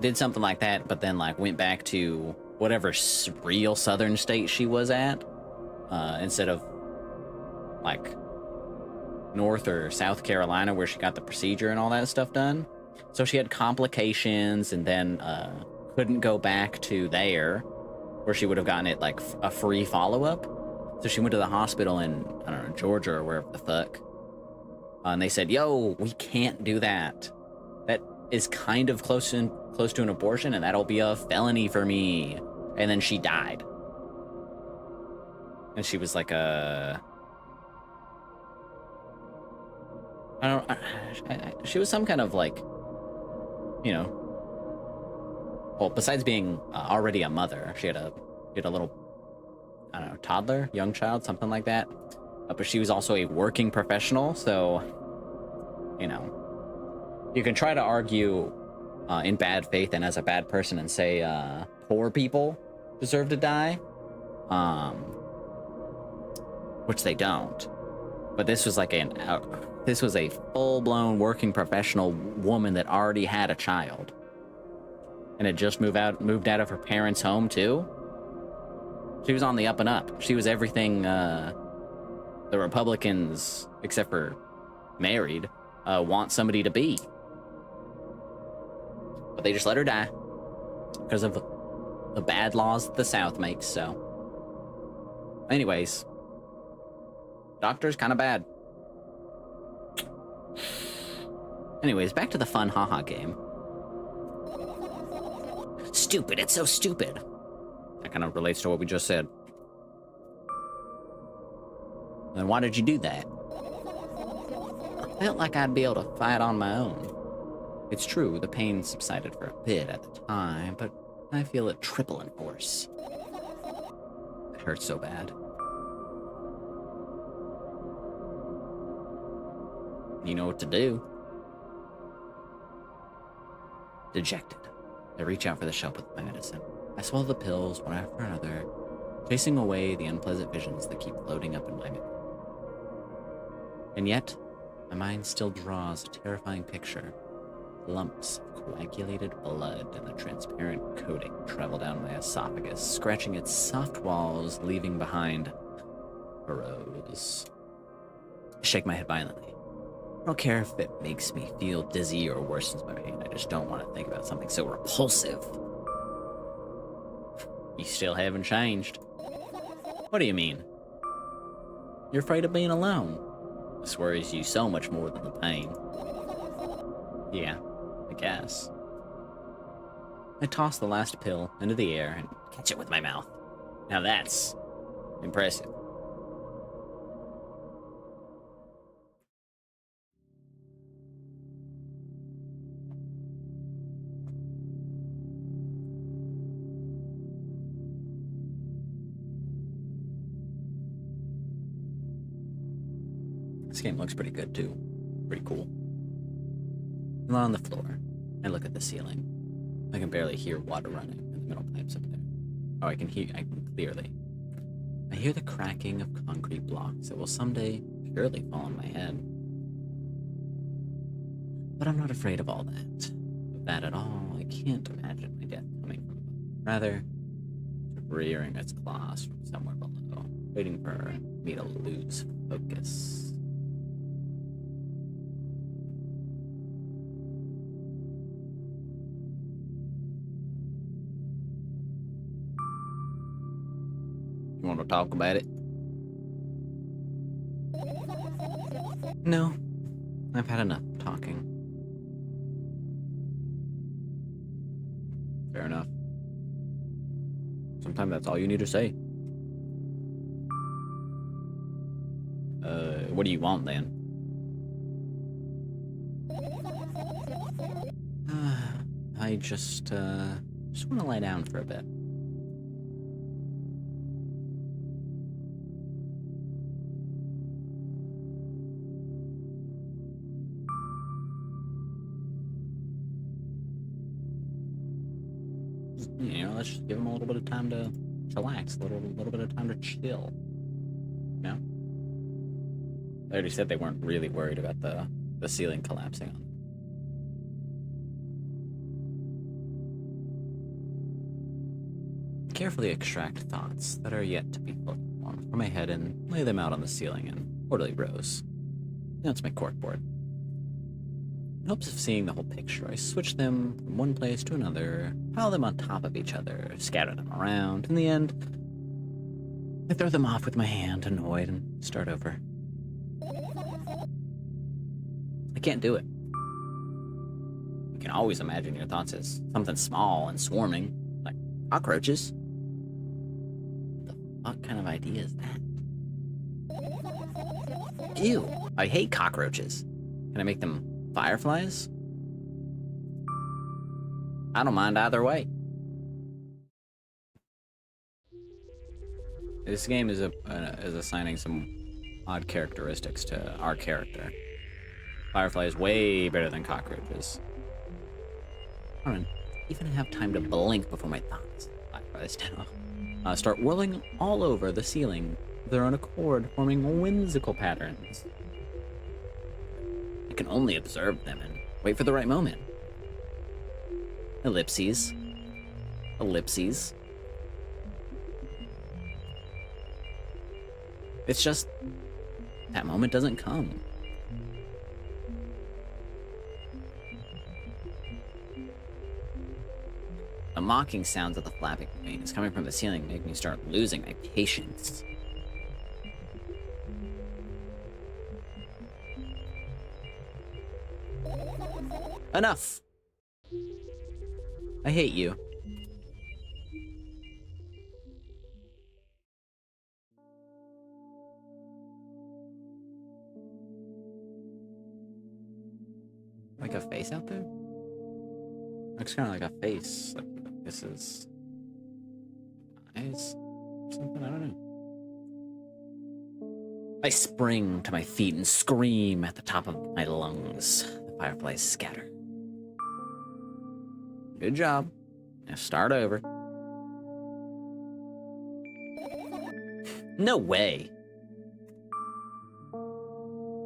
did something like that, but then like went back to whatever real southern state she was at, instead of like North or South Carolina where she got the procedure and all that stuff done. So she had complications and then couldn't go back to there where she would have gotten it like a free follow-up. So she went to the hospital in, I don't know, Georgia or wherever the fuck. And they said, yo, we can't do that. That is kind of close to an abortion, and that'll be a felony for me. And then she died. And she was like she was some kind of like, you know, well, besides being already a mother, she had a little, I don't know, toddler, young child, something like that. But she was also a working professional, so, you know, you can try to argue in bad faith and as a bad person and say poor people deserve to die, which they don't. But this was like this was a full-blown working professional woman that already had a child, and had just moved out of her parents' home too. She was on the up and up. She was everything the Republicans, except for married, want somebody to be. But they just let her die because of the bad laws that the South makes. So, anyways, doctor's kind of bad. Anyways, back to the fun haha game. Stupid, it's so stupid. That kind of relates to what we just said. Then why did you do that? felt like I'd be able to fight on my own. It's true, the pain subsided for a bit at the time, but I feel it triple in force. It hurts so bad. You know what to do. Dejected, I reach out for the shelf with my medicine. I swallow the pills one after another, chasing away the unpleasant visions that keep floating up in my memory. And yet, my mind still draws a terrifying picture. Lumps of coagulated blood and the transparent coating travel down my esophagus, scratching its soft walls, leaving behind furrows. I shake my head violently. I don't care if it makes me feel dizzy or worsens my pain. I just don't want to think about something so repulsive. You still haven't changed. What do you mean? You're afraid of being alone. This worries you so much more than the pain. Yeah, I guess. I toss the last pill into the air and catch it with my mouth. Now that's impressive. This game looks pretty good too. Pretty cool. I lie on the floor. I look at the ceiling. I can barely hear water running in the metal pipes up there. Oh, I can clearly. I hear the cracking of concrete blocks that will someday surely fall on my head. But I'm not afraid of all that. Of that at all, I can't imagine my death coming from above. Rather, rearing its claws from somewhere below, waiting for me to lose focus. You want to talk about it? No, I've had enough talking. Fair enough. Sometimes that's all you need to say. What do you want then? I just want to lie down for a bit. You know, let's just give him a little bit of time to relax, a little bit of time to chill. You know? They already said they weren't really worried about the ceiling collapsing on them. Carefully extract thoughts that are yet to be fully formed from my head and lay them out on the ceiling in orderly rows. Now it's my corkboard. In hopes of seeing the whole picture, I switch them from one place to another, pile them on top of each other, scatter them around. In the end, I throw them off with my hand, annoyed, and start over. I can't do it. You can always imagine your thoughts as something small and swarming, like cockroaches. What kind of idea is that? Ew, I hate cockroaches. Can I make them fireflies? I don't mind either way. This game is assigning some odd characteristics to our character. Firefly is way better than cockroaches. I don't even have time to blink before my thoughts, fireflies now, start whirling all over the ceiling of their own accord, forming whimsical patterns. I can only observe them and wait for the right moment. Ellipses. Ellipses. It's just that moment doesn't come. The mocking sounds of the flapping wings coming from the ceiling make me start losing my patience. Enough! I hate you. looks kind of like a face. Like this is eyes or something. I don't know. I spring to my feet and scream at the top of my lungs. The fireflies scatter. Good job. Now start over. No way.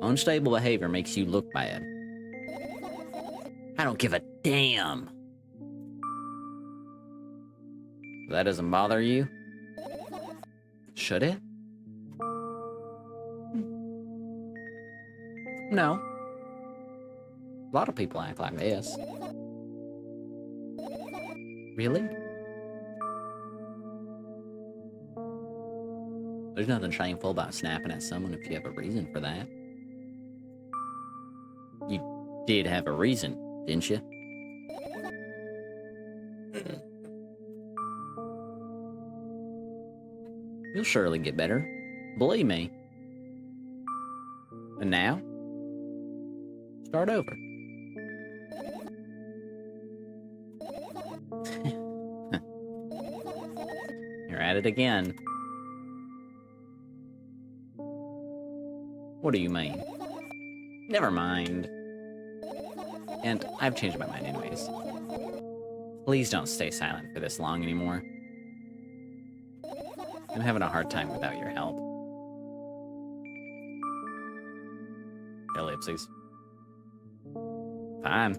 Unstable behavior makes you look bad. I don't give a damn. That doesn't bother you? Should it? No. A lot of people act like this. Really? There's nothing shameful about snapping at someone if you have a reason for that. You did have a reason, didn't you? You'll surely get better. Believe me. And now? Start over. You're at it again. What do you mean? Never mind. And I've changed my mind anyways. Please don't stay silent for this long anymore. I'm having a hard time without your help. Ellipses. Fine.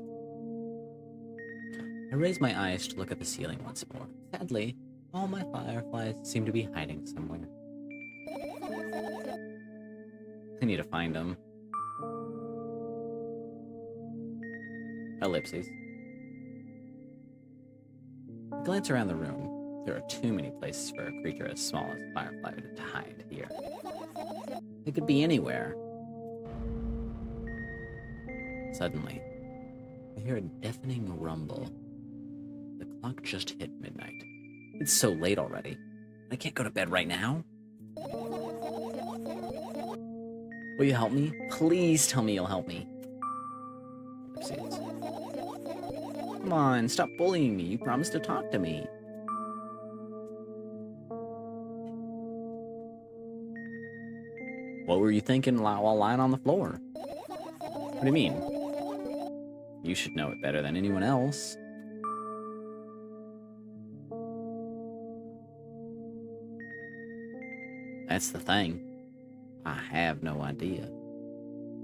I raise my eyes to look at the ceiling once more. Sadly, all my fireflies seem to be hiding somewhere. I need to find them. Ellipses. I glance around the room. There are too many places for a creature as small as a firefly to hide here. It could be anywhere. Suddenly, I hear a deafening rumble. The clock just hit midnight. It's so late already. I can't go to bed right now. Will you help me? Please tell me you'll help me. Oopsies. Come on, stop bullying me. You promised to talk to me. What were you thinking while lying on the floor? What do you mean? You should know it better than anyone else. That's the thing. I have no idea.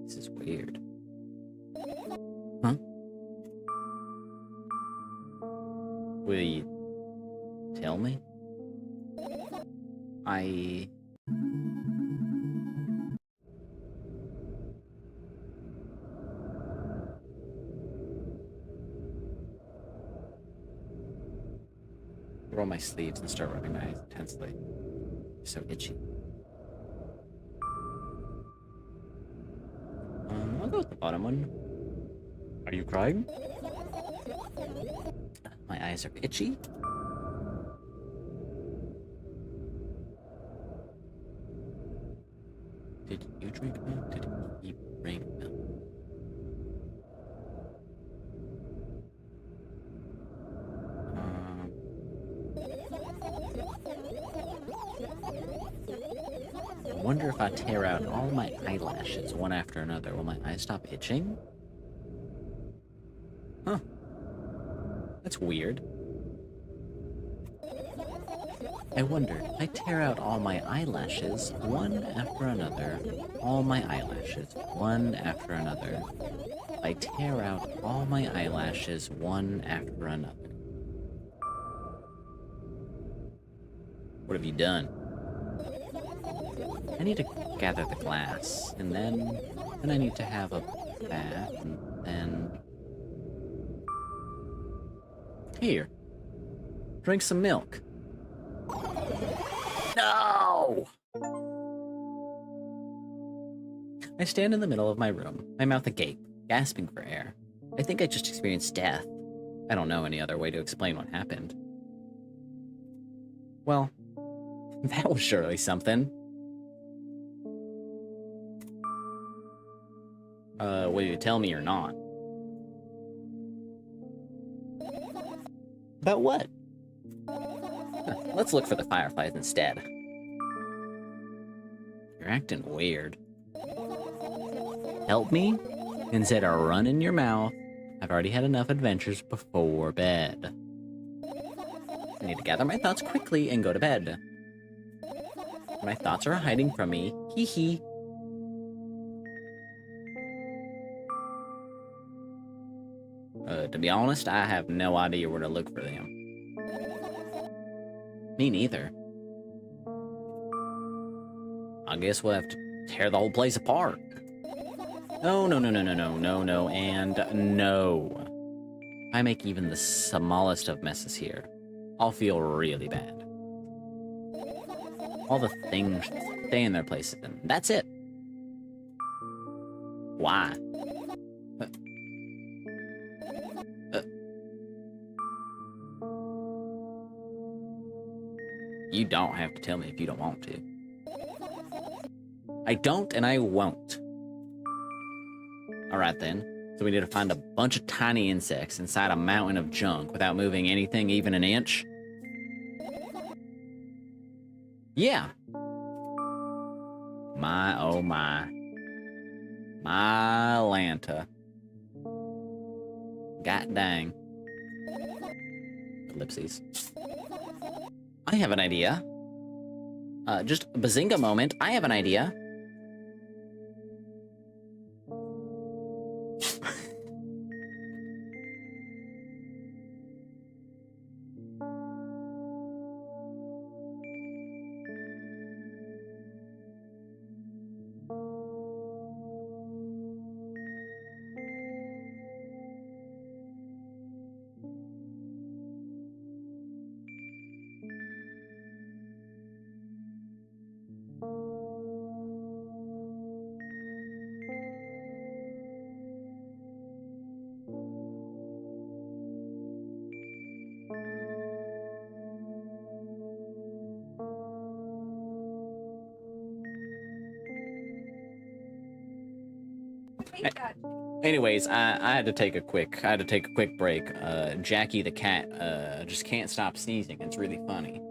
This is weird. Huh? Will you tell me? I... roll my sleeves and start rubbing my eyes intensely. They're so itchy. I'll go with the bottom one. Are you crying? My eyes are itchy. Did you drink milk? Did he bring milk? I wonder if I tear out all my eyelashes one after another, will my eyes stop itching? Huh. That's weird. I wonder, if I tear out all my eyelashes one after another, all my eyelashes one after another. I tear out all my eyelashes one after another. What have you done? I need to gather the glass, and then I need to have a bath, and then... Here. Drink some milk. No! I stand in the middle of my room, my mouth agape, gasping for air. I think I just experienced death. I don't know any other way to explain what happened. Well, that was surely something. Will you tell me or not? About what? Let's look for the fireflies instead. You're acting weird. Help me? Instead of running your mouth, I've already had enough adventures before bed. I need to gather my thoughts quickly and go to bed. My thoughts are hiding from me. Hee hee. To be honest, I have no idea where to look for them. Me neither. I guess we'll have to tear the whole place apart. No, no, no, no, no, no, no, no, and no. If I make even the smallest of messes here, I'll feel really bad. All the things stay in their places, and that's it. Why? You don't have to tell me if you don't want to. I don't, and I won't. Alright then. So we need to find a bunch of tiny insects inside a mountain of junk without moving anything even an inch? Yeah. My, oh my. My Lanta. God dang. Ellipses. I have an idea. Just a bazinga moment. I have an idea. Anyways, I had to take a quick break. Jackie the cat just can't stop sneezing. It's really funny.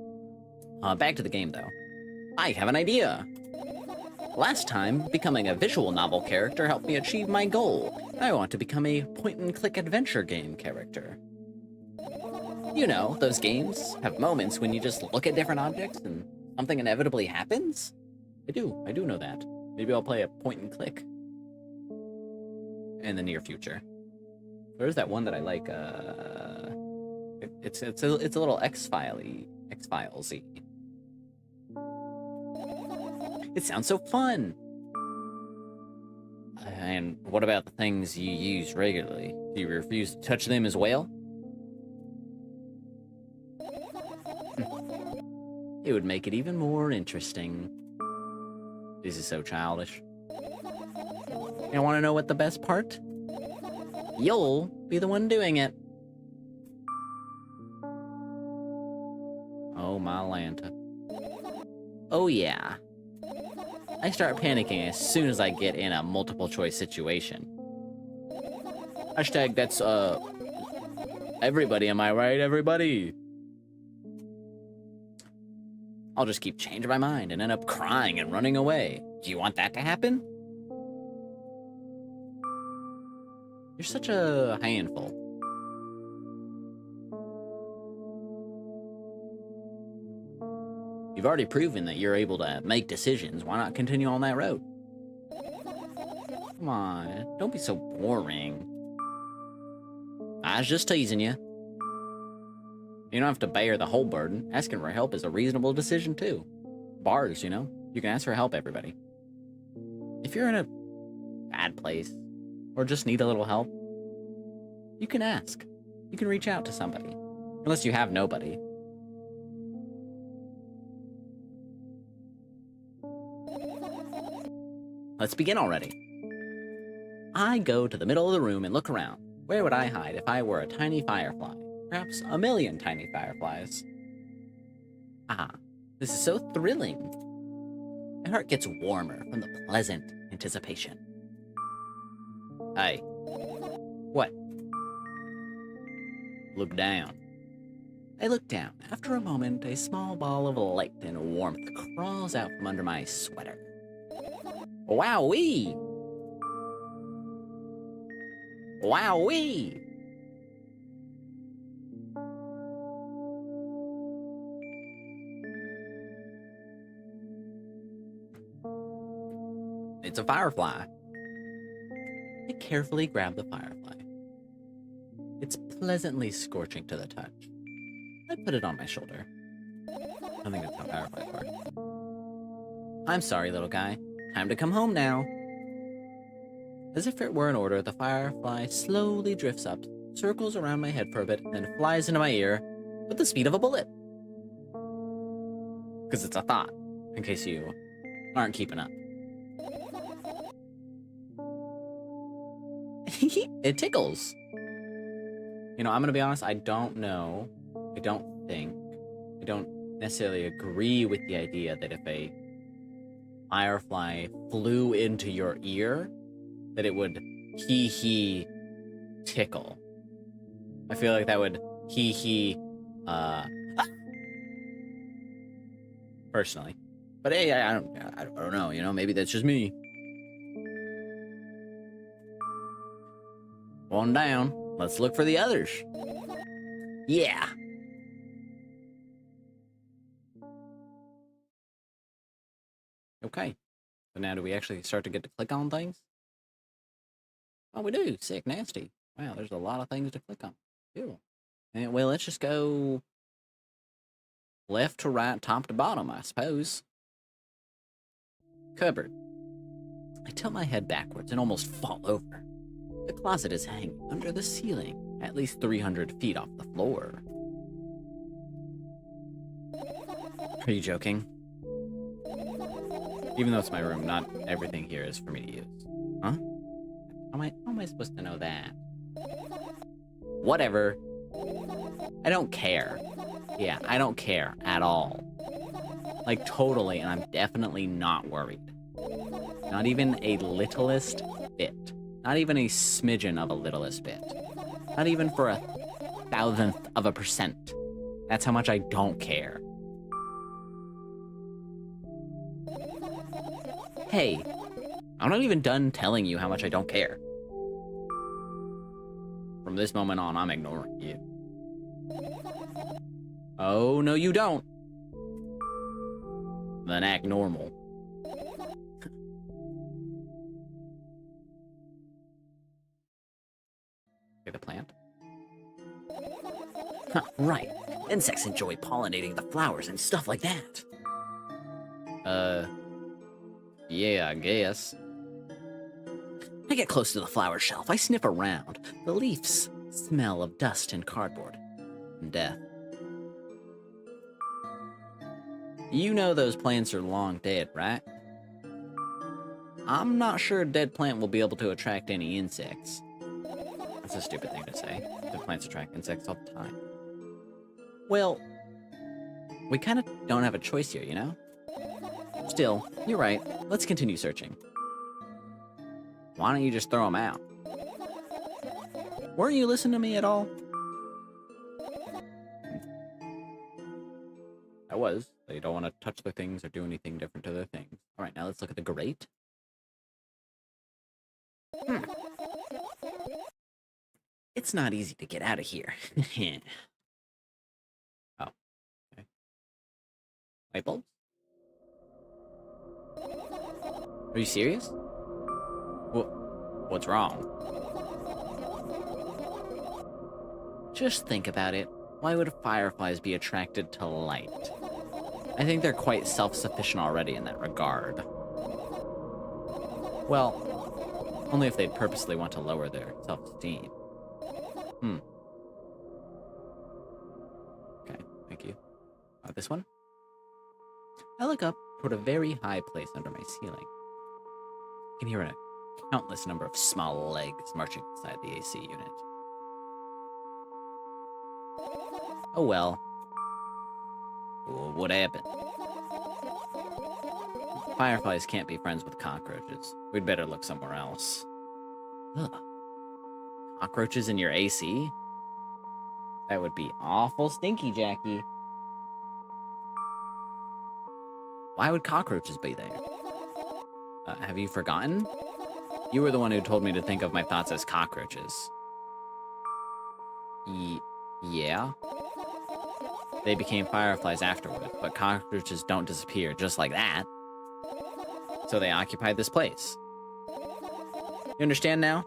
Back to the game though. I have an idea. Last time, becoming a visual novel character helped me achieve my goal. I want to become a point-and-click adventure game character. You know, those games have moments when you just look at different objects and something inevitably happens? I do know that. Maybe I'll play a point-and-click in the near future. There's that one that I like, it's a little X-Files-y. It sounds so fun! And what about the things you use regularly? Do you refuse to touch them as well? It would make it even more interesting. This is so childish. You want to know what the best part? You'll be the one doing it. Oh my Lanta. Oh yeah. I start panicking as soon as I get in a multiple choice situation. Hashtag that's, everybody, am I right, everybody? I'll just keep changing my mind and end up crying and running away. Do you want that to happen? You're such a handful. You've already proven that you're able to make decisions. Why not continue on that road? Come on, don't be so boring. I was just teasing you. You don't have to bear the whole burden. Asking for help is a reasonable decision, too. Bars, you know? You can ask for help, everybody. If you're in a bad place, or just need a little help, you can ask. You can reach out to somebody. Unless you have nobody. Let's begin already. I go to the middle of the room and look around. Where would I hide if I were a tiny firefly? Perhaps a million tiny fireflies. Ah, this is so thrilling. My heart gets warmer from the pleasant anticipation. Hey. What? Look down. I look down. After a moment, a small ball of light and warmth crawls out from under my sweater. Wowee! Wowee! It's a firefly. I carefully grab the firefly. It's pleasantly scorching to the touch. I put it on my shoulder. I think that's how fireflies work. I'm sorry, little guy. Time to come home now. As if it were an order, the firefly slowly drifts up, circles around my head for a bit, and then flies into my ear with the speed of a bullet. Because it's a thought, in case you aren't keeping up. It tickles. You know, I'm gonna be honest, I don't necessarily agree with the idea that if a firefly flew into your ear, that it would tickle. I feel like that would personally. But hey, I don't know, you know, maybe that's just me. One down. Let's look for the others. Yeah. Okay. So now do we actually start to get to click on things? Oh, we do. Sick, nasty. Wow, there's a lot of things to click on. Cool. And, well, let's just go left to right, top to bottom, I suppose. Cupboard. I tilt my head backwards and almost fall over. The closet is hanging under the ceiling, at least 300 feet off the floor. Are you joking? Even though it's my room, not everything here is for me to use. Huh? How am I supposed to know that? Whatever. I don't care. Yeah, I don't care at all. Like, totally, and I'm definitely not worried. Not even a littlest bit. Not even a smidgen of a littlest bit. Not even for 1,000%. That's how much I don't care. Hey, I'm not even done telling you how much I don't care. From this moment on, I'm ignoring you. Oh, no you don't. Then act normal. Okay, the plant. Huh, right. Insects enjoy pollinating the flowers and stuff like that. Yeah, I guess. I get close to the flower shelf. I sniff around. The leaves smell of dust and cardboard. And death. You know those plants are long dead, right? I'm not sure a dead plant will be able to attract any insects. That's a stupid thing to say. Dead plants attract insects all the time. Well, we kind of don't have a choice here, you know? Still, you're right. Let's continue searching. Why don't you just throw them out? Weren't you listening to me at all? I was. They don't want to touch the things or do anything different to their things. All right, now let's look at the grate. It's not easy to get out of here. Oh. Okay. Light bulbs? Are you serious? What's wrong? Just think about it. Why would fireflies be attracted to light? I think they're quite self-sufficient already in that regard. Well, only if they purposely want to lower their self-esteem. Okay, thank you. This one? I look up toward a very high place under my ceiling. I can hear a countless number of small legs marching inside the AC unit. Oh well. What happened? Fireflies can't be friends with cockroaches. We'd better look somewhere else. Ugh. Cockroaches in your AC? That would be awful stinky, Jackie. Why would cockroaches be there? Have you forgotten? You were the one who told me to think of my thoughts as cockroaches. Yeah? They became fireflies afterward, but cockroaches don't disappear just like that. So they occupied this place. You understand now?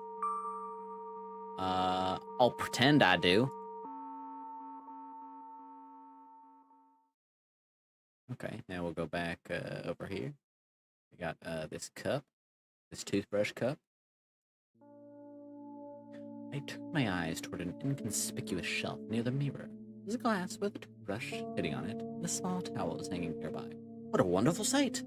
I'll pretend I do. Okay, now we'll go back over here. We got this cup, this toothbrush cup. I turned my eyes toward an inconspicuous shelf near the mirror. There's a glass with a toothbrush sitting on it, and a small towel is hanging nearby. What a wonderful sight!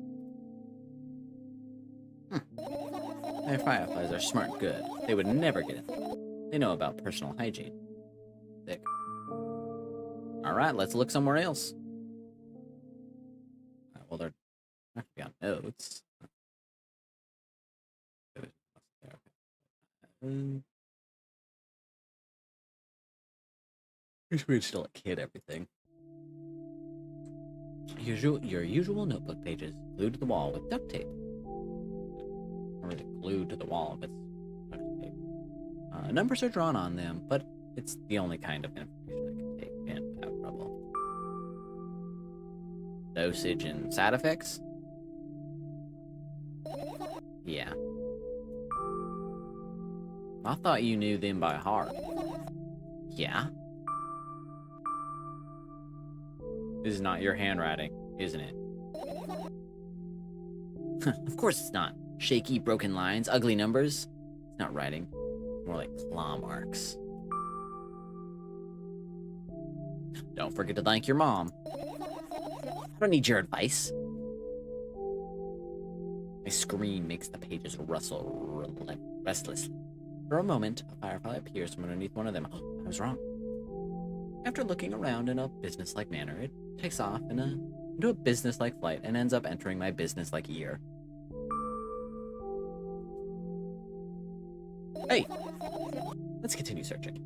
My fireflies are smart and good. They would never get it. They know about personal hygiene. Thick. Alright, let's look somewhere else. Well, they're not gonna be on notes. Wish we'd still a kid everything. Your usual notebook pages glued to the wall with duct tape. Or is it glued to the wall with duct tape? Numbers are drawn on them, but it's the only kind of information I can take in without trouble. Dosage and side effects? Yeah. I thought you knew them by heart. Yeah? This is not your handwriting, isn't it? Of course it's not. Shaky, broken lines, ugly numbers. It's not writing. It's more like claw marks. Don't forget to thank your mom. I don't need your advice. My scream makes the pages rustle restlessly. For a moment, a firefly appears from underneath one of them. Oh, I was wrong. After looking around in a businesslike manner, it takes off into a businesslike flight and ends up entering my businesslike ear. Hey! Let's continue searching.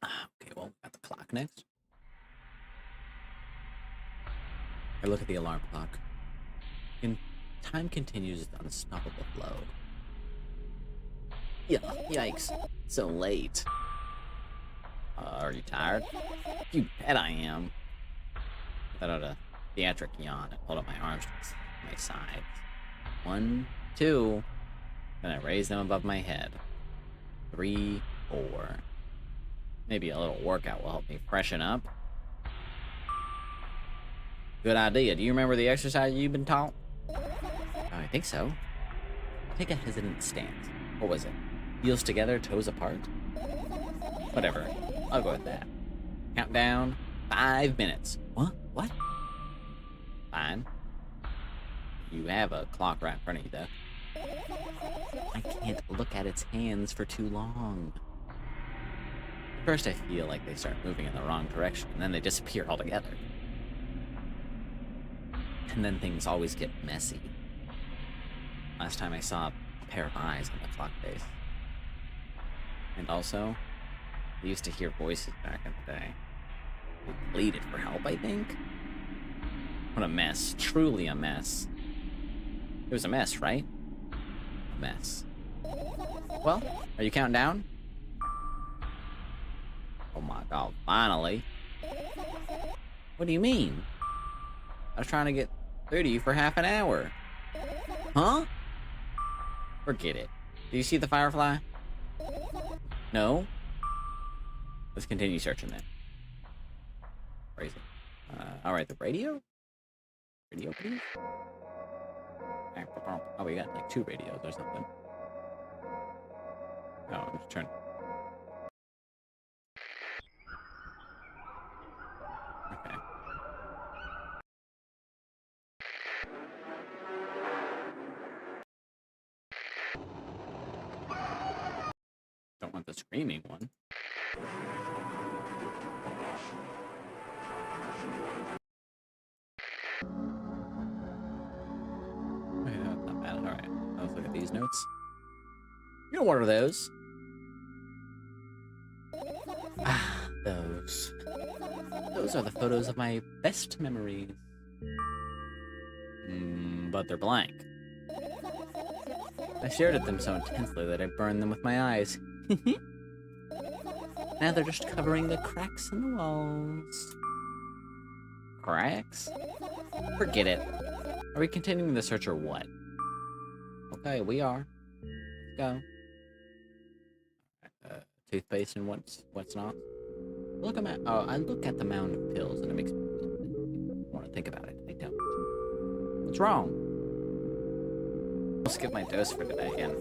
Okay, well, we got the clock next. I look at the alarm clock. And time continues its unstoppable flow. Yeah, yikes. So late. Are you tired? You bet I am. I let out a theatric yawn and pulled up my arms to my sides. 1, 2. Then I raise them above my head. 3, 4. Maybe a little workout will help me freshen up. Good idea. Do you remember the exercise you've been taught? I think so. Take a hesitant stance. What was it? Heels together, toes apart? Whatever. I'll go with that. Countdown. 5 minutes. What? Fine. You have a clock right in front of you, though. I can't look at its hands for too long. At first I feel like they start moving in the wrong direction, and then they disappear altogether. And then things always get messy. Last time I saw a pair of eyes on the clock face. And also, I used to hear voices back in the day. They pleaded for help, I think? What a mess. Truly a mess. It was a mess, right? A mess. Well, are you counting down? Oh my god, finally. What do you mean? I was trying to get through to you for half an hour. Huh? Forget it. Do you see the firefly? No? Let's continue searching then. Where is it? Alright, the radio? Radio, please? Oh, we got like 2 radios or something. Oh, I'm just trying. Okay. Don't want the screaming one. Okay, that's not bad. Alright, let's look at these notes. You know what are those? Ah, those. Those are the photos of my best memories. But they're blank. I stared at them so intensely that I burned them with my eyes. Now they're just covering the cracks in the walls. Cracks? Forget it. Are we continuing the search or what? Okay, we are. Let's go. Toothpaste and what's not. I look at the mound of pills and it makes me want to think about it. I don't. What's wrong? I'll skip my dose for today and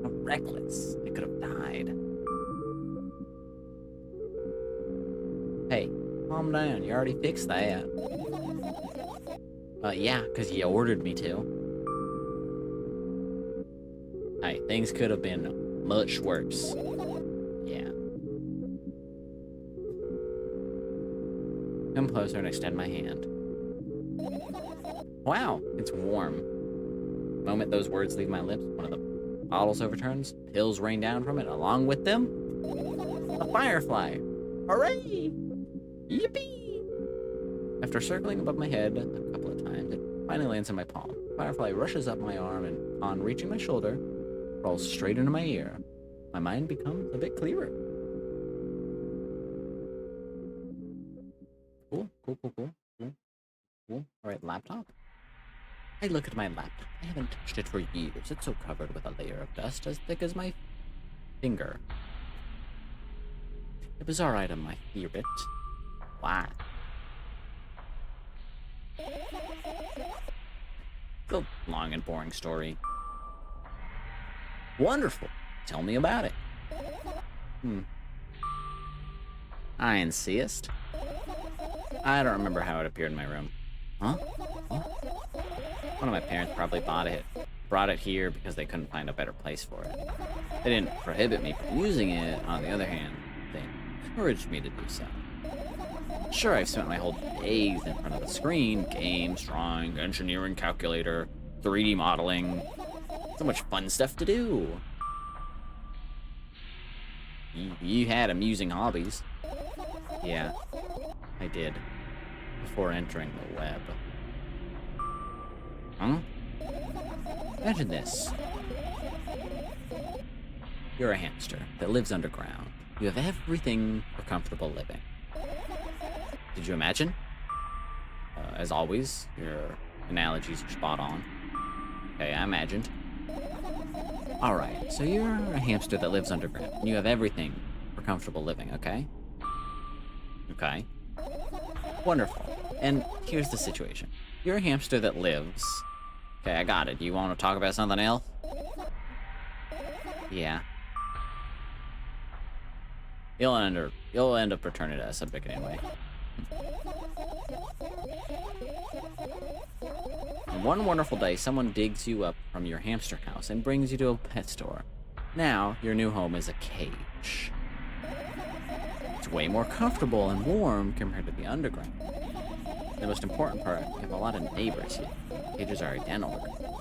I'm reckless. I could have died. Hey, calm down. You already fixed that. Yeah, because you ordered me to. Hey, things could have been much worse. Yeah. Come closer and extend my hand. Wow, it's warm. The moment those words leave my lips, one of the bottles overturns, pills rain down from it, along with them, a firefly. Hooray! Yippee! After circling above my head a couple of times, it finally lands in my palm. The firefly rushes up my arm and, upon reaching my shoulder, crawls straight into my ear. My mind becomes a bit clearer. Cool. Alright, laptop. I look at my laptop. I haven't touched it for years. It's so covered with a layer of dust as thick as my finger. A bizarre item, my favorite. Why? It's a long and boring story. Wonderful. Tell me about it. I insist. I don't remember how it appeared in my room. Huh? One of my parents probably brought it here because they couldn't find a better place for it. They didn't prohibit me from using it. On the other hand, they encouraged me to do so. Sure, I've spent my whole days in front of the screen, games, drawing, engineering, calculator, 3D modeling. So much fun stuff to do. You had amusing hobbies. Yeah, I did. Before entering the web. Huh? Imagine this. You're a hamster that lives underground. You have everything for comfortable living. Did you imagine? As always, your analogies are spot on. Okay, I imagined. Alright, so you're a hamster that lives underground. And you have everything for comfortable living, okay? Okay. Wonderful. And here's the situation. You're a hamster that lives... Okay, I got it. Do you want to talk about something else? Yeah. You'll end up returning to that subject anyway. And one wonderful day, someone digs you up from your hamster house and brings you to a pet store. Now, your new home is a cage. It's way more comfortable and warm compared to the underground. The most important part, you have a lot of neighbors here. Cages are identical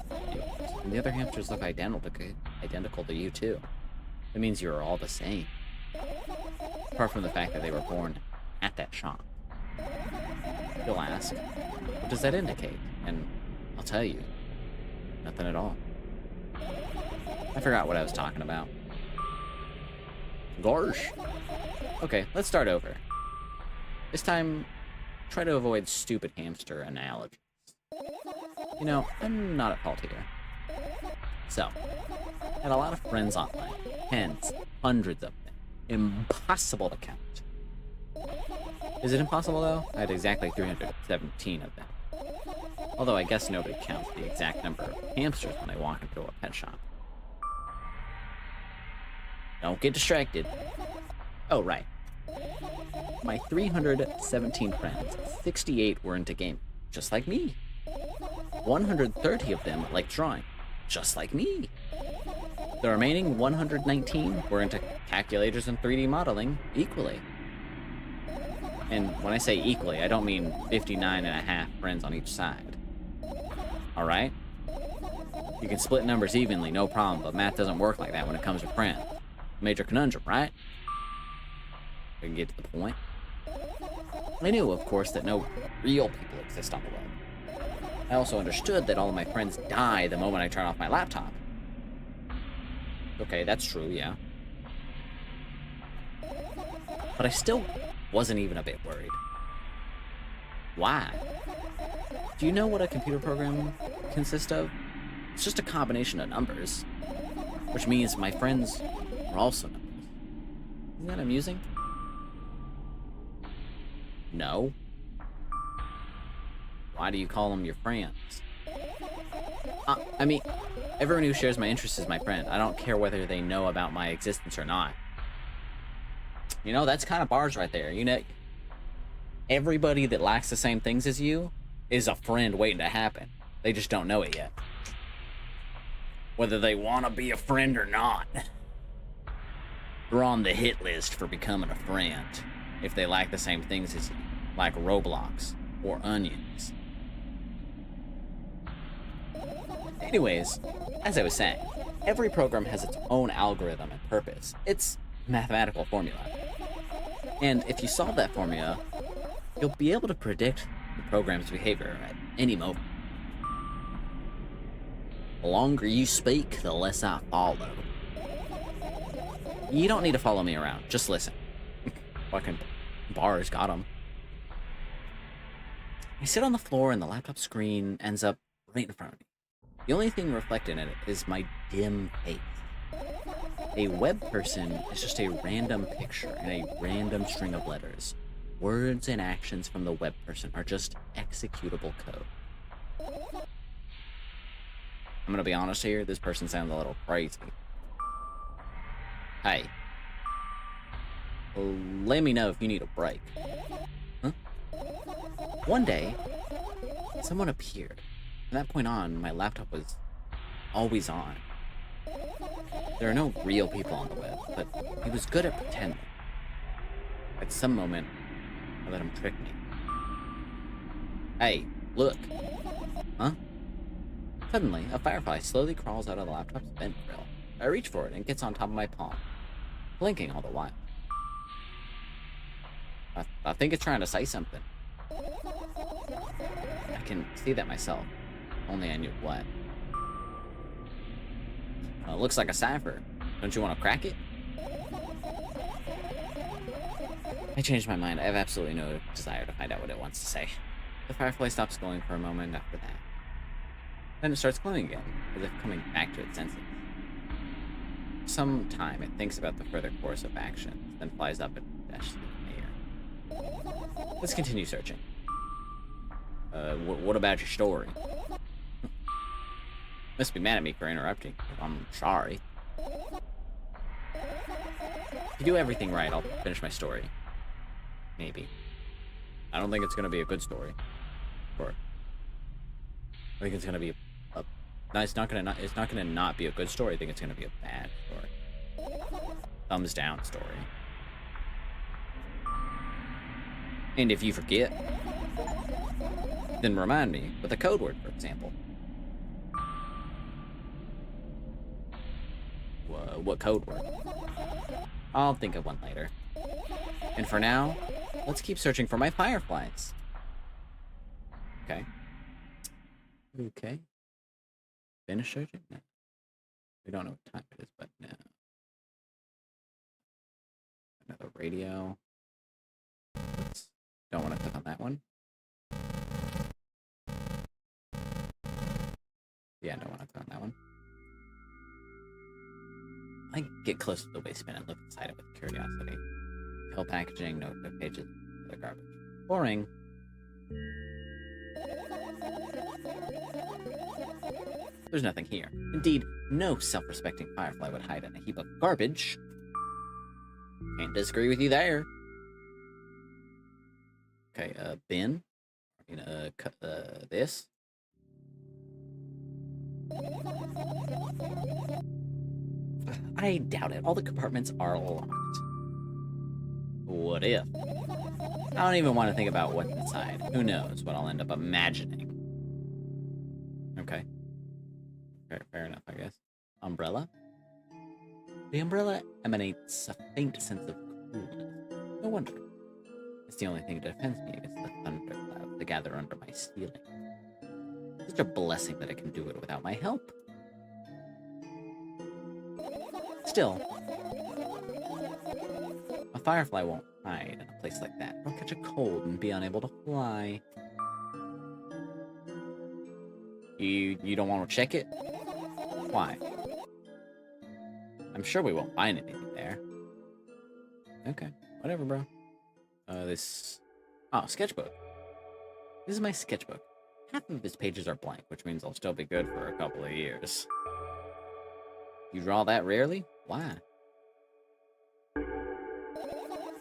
to you. And the other hamsters look identical to you too. That means you're all the same. Apart from the fact that they were born at that shop. You'll ask, what does that indicate? And I'll tell you, nothing at all. I forgot what I was talking about. Gosh. Okay, let's start over. This time, try to avoid stupid hamster analogies. You know, I'm not at fault here. So, I had a lot of friends online. Tens, hundreds of them. Impossible to count. Is it impossible, though? I had exactly 317 of them. Although I guess nobody counts the exact number of hamsters when they walk into a pet shop. Don't get distracted. Oh, right. My 317 friends, 68 were into gaming, just like me. 130 of them liked drawing, just like me. The remaining 119 were into calculators and 3D modeling equally. And when I say equally, I don't mean 59 and a half friends on each side. Alright? You can split numbers evenly, no problem, but math doesn't work like that when it comes to friends. Major conundrum, right? We can get to the point. I knew, of course, that no real people exist on the web. I also understood that all of my friends die the moment I turn off my laptop. Okay, that's true, yeah. But I still wasn't even a bit worried. Why? Do you know what a computer program consists of? It's just a combination of numbers. Which means my friends are also numbers. Isn't that amusing? No. Why do you call them your friends? I mean, everyone who shares my interests is my friend. I don't care whether they know about my existence or not. You know, that's kind of bars right there. You know, everybody that likes the same things as you is a friend waiting to happen. They just don't know it yet. Whether they want to be a friend or not. They're on the hit list for becoming a friend if they like the same things as you, like Roblox or onions. Anyways, as I was saying, every program has its own algorithm and purpose. It's mathematical formula. And if you solve that formula, you'll be able to predict the program's behavior at any moment. The longer you speak, the less I follow. You don't need to follow me around, just listen. Fucking bars got 'em. I sit on the floor and the laptop screen ends up right in front of me. The only thing reflected in it is my dim face. A web person is just a random picture and a random string of letters. Words and actions from the web person are just executable code. I'm gonna be honest here, this person sounds a little crazy. Hey. Let me know if you need a break. Huh? One day, someone appeared. From that point on, my laptop was always on. There are no real people on the web, but he was good at pretending. At some moment, I let him trick me. Hey, look. Huh? Suddenly, a firefly slowly crawls out of the laptop's vent grill. I reach for it and gets on top of my palm, blinking all the while. I think it's trying to say something. I can see that myself. Only I knew what. Well, it looks like a cipher. Don't you want to crack it? I changed my mind. I have absolutely no desire to find out what it wants to say. The firefly stops glowing for a moment after that. Then it starts glowing again, as if coming back to its senses. Some time it thinks about the further course of action, then flies up and dashes into the air. Let's continue searching. What about your story? Must be mad at me for interrupting. I'm sorry. If you do everything right, I'll finish my story. Maybe. I don't think it's gonna be a good story. Or I think it's gonna be a no, it's not gonna not be a good story. I think it's gonna be a bad story. Thumbs down story. And if you forget, then remind me with a code word, for example. What code word? I'll think of one later. And for now, let's keep searching for my fireflies. Okay. Okay. Finish searching? No. We don't know what time it is, but no. Another radio. Oops. Don't want to click on that one. Yeah, don't want to click on that one. I get close to the waistband and look inside it with curiosity. Pill packaging, notebook pages, other garbage. Boring. There's nothing here. Indeed, no self-respecting firefly would hide in a heap of garbage. Can't disagree with you there. Okay, bin. This. I doubt it. All the compartments are locked. What if? I don't even want to think about what's inside. Who knows what I'll end up imagining. Okay. Fair enough, I guess. Umbrella? The umbrella emanates a faint sense of coolness. No wonder. It's the only thing that defends me against the thunderclouds that gather under my ceiling. Such a blessing that I can do it without my help. Still, a firefly won't hide in a place like that. It'll catch a cold and be unable to fly. You don't want to check it? Why? I'm sure we won't find anything there. Okay, whatever, bro. Oh, sketchbook. This is my sketchbook. Half of its pages are blank, which means I'll still be good for a couple of years. You draw that rarely? Why?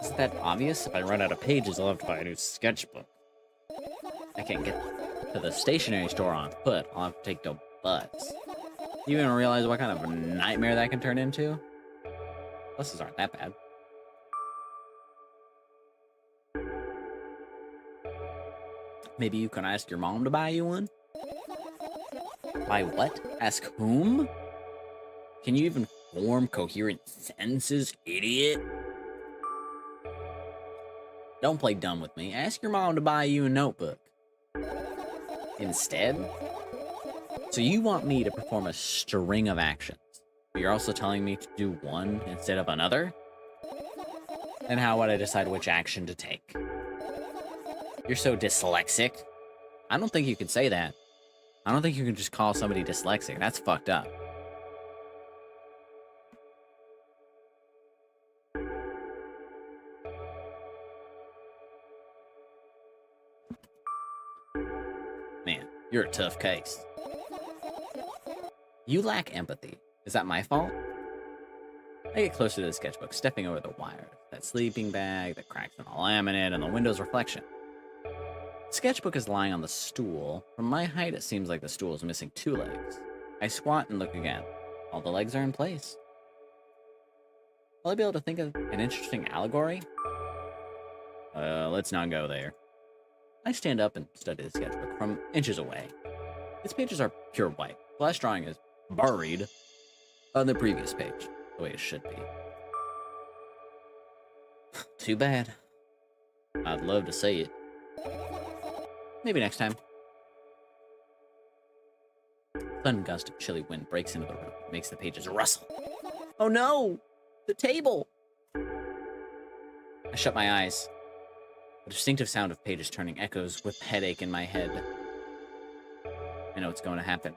Isn't that obvious? If I run out of pages, I'll have to buy a new sketchbook. I can't get to the stationery store on foot. I'll have to take the bus. You even realize what kind of a nightmare that can turn into? Buses aren't that bad. Maybe you can ask your mom to buy you one? Buy what? Ask whom? Can you even form coherent sentences, idiot? Don't play dumb with me. Ask your mom to buy you a notebook. Instead? So you want me to perform a string of actions, but you're also telling me to do one instead of another? Then how would I decide which action to take? You're so dyslexic. I don't think you can say that. I don't think you can just call somebody dyslexic. That's fucked up. Man, you're a tough case. You lack empathy. Is that my fault? I get closer to the sketchbook, stepping over the wires. That sleeping bag, the cracks in the laminate, and the window's reflection. The sketchbook is lying on the stool. From my height, it seems like the stool is missing 2 legs. I squat and look again. All the legs are in place. Will I be able to think of an interesting allegory? Let's not go there. I stand up and study the sketchbook from inches away. Its pages are pure white. The last drawing is buried on the previous page, the way it should be. Too bad. I'd love to see it. Maybe next time. A sudden gust of chilly wind breaks into the room, makes the pages rustle. Oh no! The table! I shut my eyes. The distinctive sound of pages turning echoes with headache in my head. I know what's going to happen.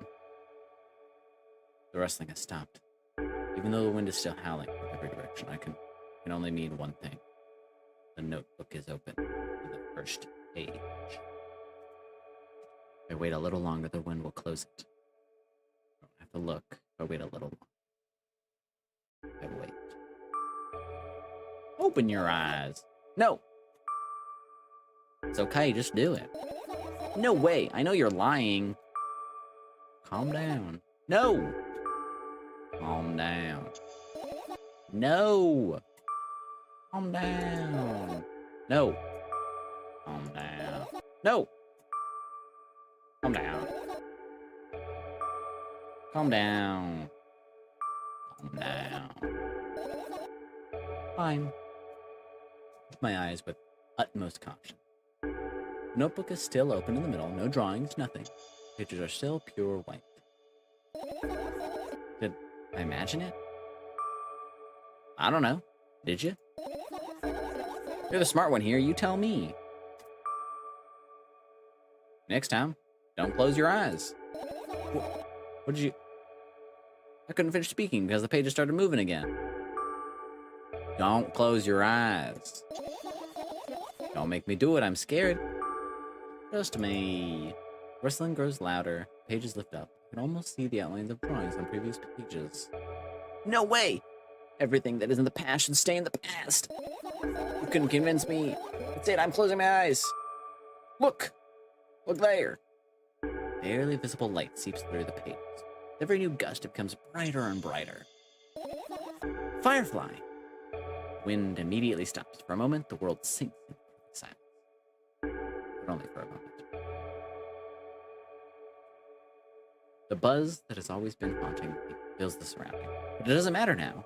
The rustling has stopped. Even though the wind is still howling from every direction, I can only mean one thing. The notebook is open on the first page. If I wait a little longer, the wind will close it. I don't have to look. If I wait a little longer. I wait. Open your eyes. No! It's okay, just do it. No way, I know you're lying. Calm down. No! Calm down. No! Calm down. No! Calm down. No! Calm down. Calm down. Calm down. Fine. With my eyes with utmost caution. The notebook is still open in the middle, no drawings, nothing. Pages are still pure white. Did I imagine it? I don't know. Did you? You're the smart one here, you tell me. Next time, don't close your eyes. What did you... I couldn't finish speaking because the pages started moving again. Don't close your eyes. Don't make me do it, I'm scared. Trust me. Rustling grows louder, pages lift up. I can almost see the outlines of drawings on previous pages. No way! Everything that is in the past should stay in the past. You couldn't convince me. That's it, I'm closing my eyes. Look! Look there! Barely visible light seeps through the pages. Every new gust it becomes brighter and brighter. Firefly! Wind immediately stops. For a moment, the world sinks in silence. But only for a moment. The The buzz that has always been haunting me fills the surrounding. But it doesn't matter now.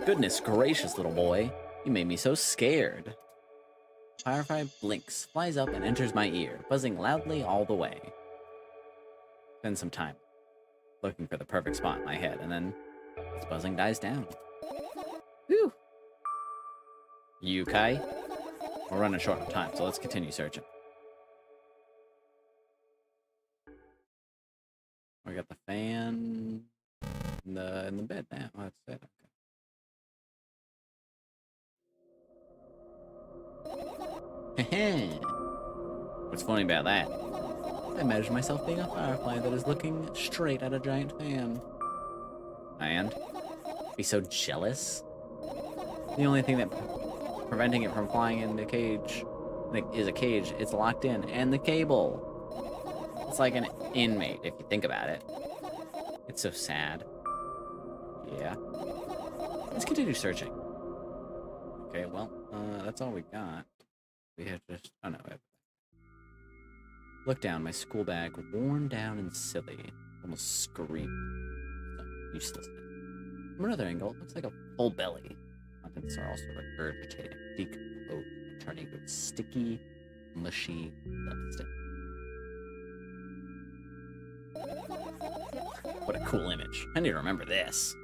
Goodness gracious, little boy. You made me so scared. Firefly blinks, flies up, and enters my ear, buzzing loudly all the way. Spend some time looking for the perfect spot in my head, and then its buzzing dies down. Whew. You, Kai? We're running short on time, so let's continue searching. We got the fan in the bed now. Oh, that's it. Okay. What's funny about that? I imagine myself being a firefly that is looking straight at a giant fan. And be so jealous. The only thing that preventing it from flying in the cage is a cage. It's locked in, and the cable. It's like an inmate if you think about it. It's so sad. Yeah. Let's continue searching. Okay, well, that's all we got. We have just... Oh, no. Look down, my school bag, worn down and silly. Almost screamed. So useless. From another angle, it looks like a full belly. Contents are also regurgitating, decomposed, and turning to sticky, mushy substance. What a cool image. I need to remember this.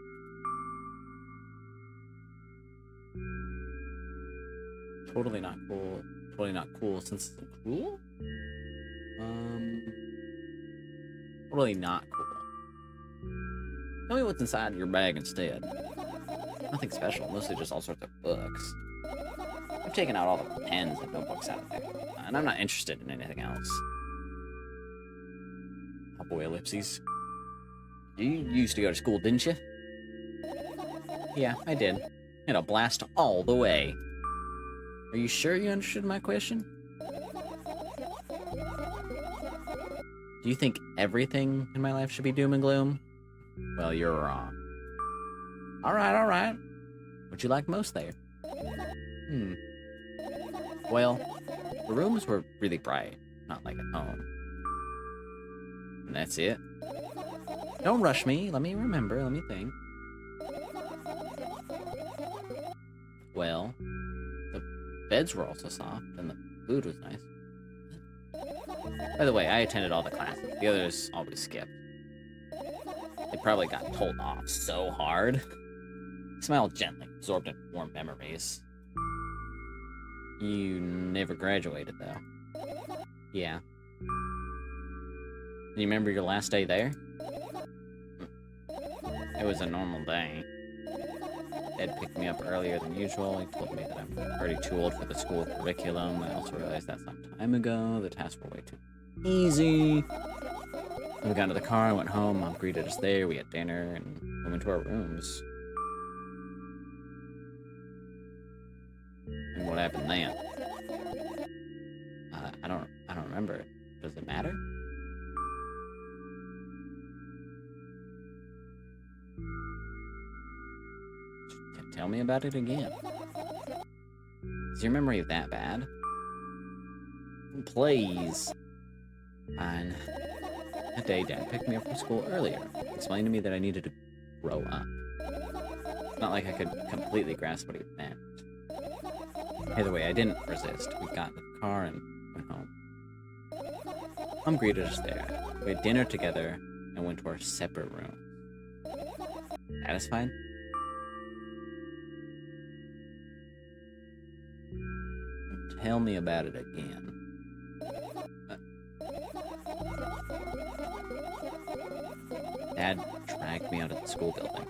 Totally not cool. Totally not cool since it's cool? Totally not cool. Tell me what's inside your bag instead. Nothing special, mostly just all sorts of books. I've taken out all the pens and notebooks out of there, and I'm not interested in anything else. Oh boy, ellipses. You used to go to school, didn't you? Yeah, I did. Had a blast all the way. Are you sure you understood my question? Do you think everything in my life should be doom and gloom? Well, you're wrong. Alright. What'd you like most there? Well, the rooms were really bright, not like at home. And that's it. Don't rush me, let me remember, let me think. Well, the beds were also soft, and the food was nice. By the way, I attended all the classes. The others always skipped. They probably got told off so hard. Smile gently, absorbed in warm memories. You never graduated, though. Yeah. You remember your last day there? It was a normal day. Ed picked me up earlier than usual. He told me that I'm already too old for the school curriculum. I also realized that some time ago. The tasks were way too easy. When we got into the car, I went home. Mom greeted us there. We had dinner and we went to our rooms. And what happened then? I don't remember. Does it matter? Tell me about it again. Is your memory that bad? Please. Fine. That day, Dad picked me up from school earlier. Explained to me that I needed to grow up. It's not like I could completely grasp what he meant. Either way, I didn't resist. We got in the car and went home. Mom greeted us there. We had dinner together and went to our separate rooms. Satisfied? Tell me about it again. Dad dragged me out of the school building.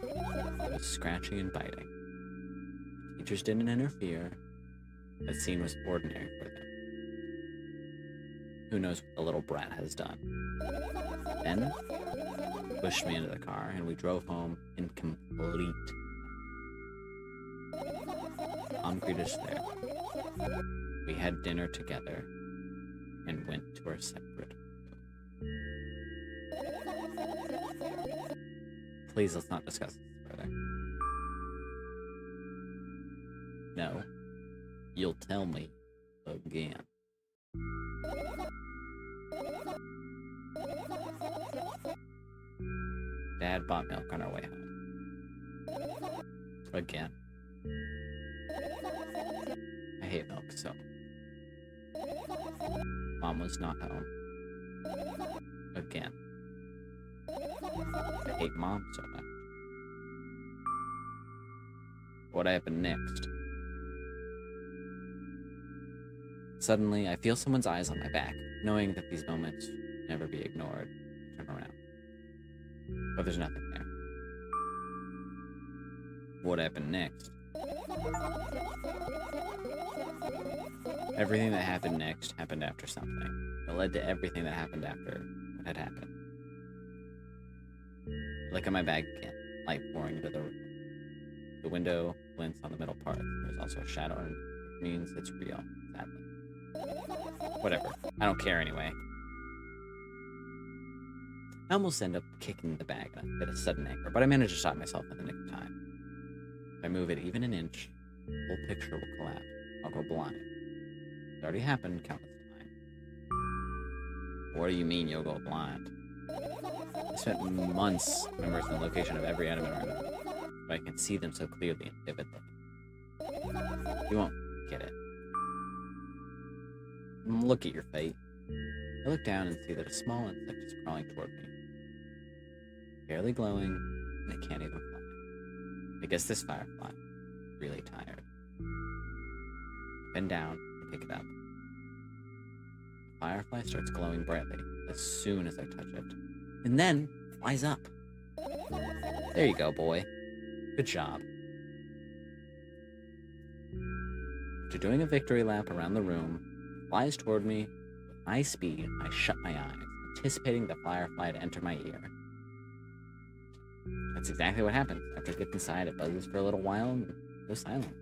I was scratching and biting. Teachers didn't interfere. That scene was ordinary for them. Who knows what the little brat has done. Then, he pushed me into the car, and we drove home in complete. Mom greeted us there. We had dinner together and went to our separate rooms. Please, let's not discuss this further. No. You'll tell me again. Dad bought milk on our way home. Again. I hate milk, so. Mom was not home. Again. I hate Mom so much. What happened next? Suddenly, I feel someone's eyes on my back, knowing that these moments will never be ignored. I turn around. But there's nothing there. What happened next? Everything that happened next happened after something. It led to everything that happened after what had happened. I look at my bag again, light pouring into the room. The window glints on the middle part. There's also a shadow, which means it's real, sadly. Whatever. I don't care anyway. I almost end up kicking the bag in a bit of sudden anger, but I manage to stop myself in the nick of time. If I move it even an inch, the whole picture will collapse. I'll go blind. It's already happened countless times. What do you mean you'll go blind? I spent months memorizing the location of every item in our room, but I can see them so clearly and vividly. You won't get it. Look at your fate. I look down and see that a small insect is crawling toward me. Barely glowing, and it can't even fly. I guess this firefly is really tired. I bend down and pick it up. The firefly starts glowing brightly as soon as I touch it, and then flies up. There you go, boy. Good job. After doing a victory lap around the room, it flies toward me. With high speed, I shut my eyes, anticipating the firefly to enter my ear. That's exactly what happens. After it gets inside, it buzzes for a little while and goes silent.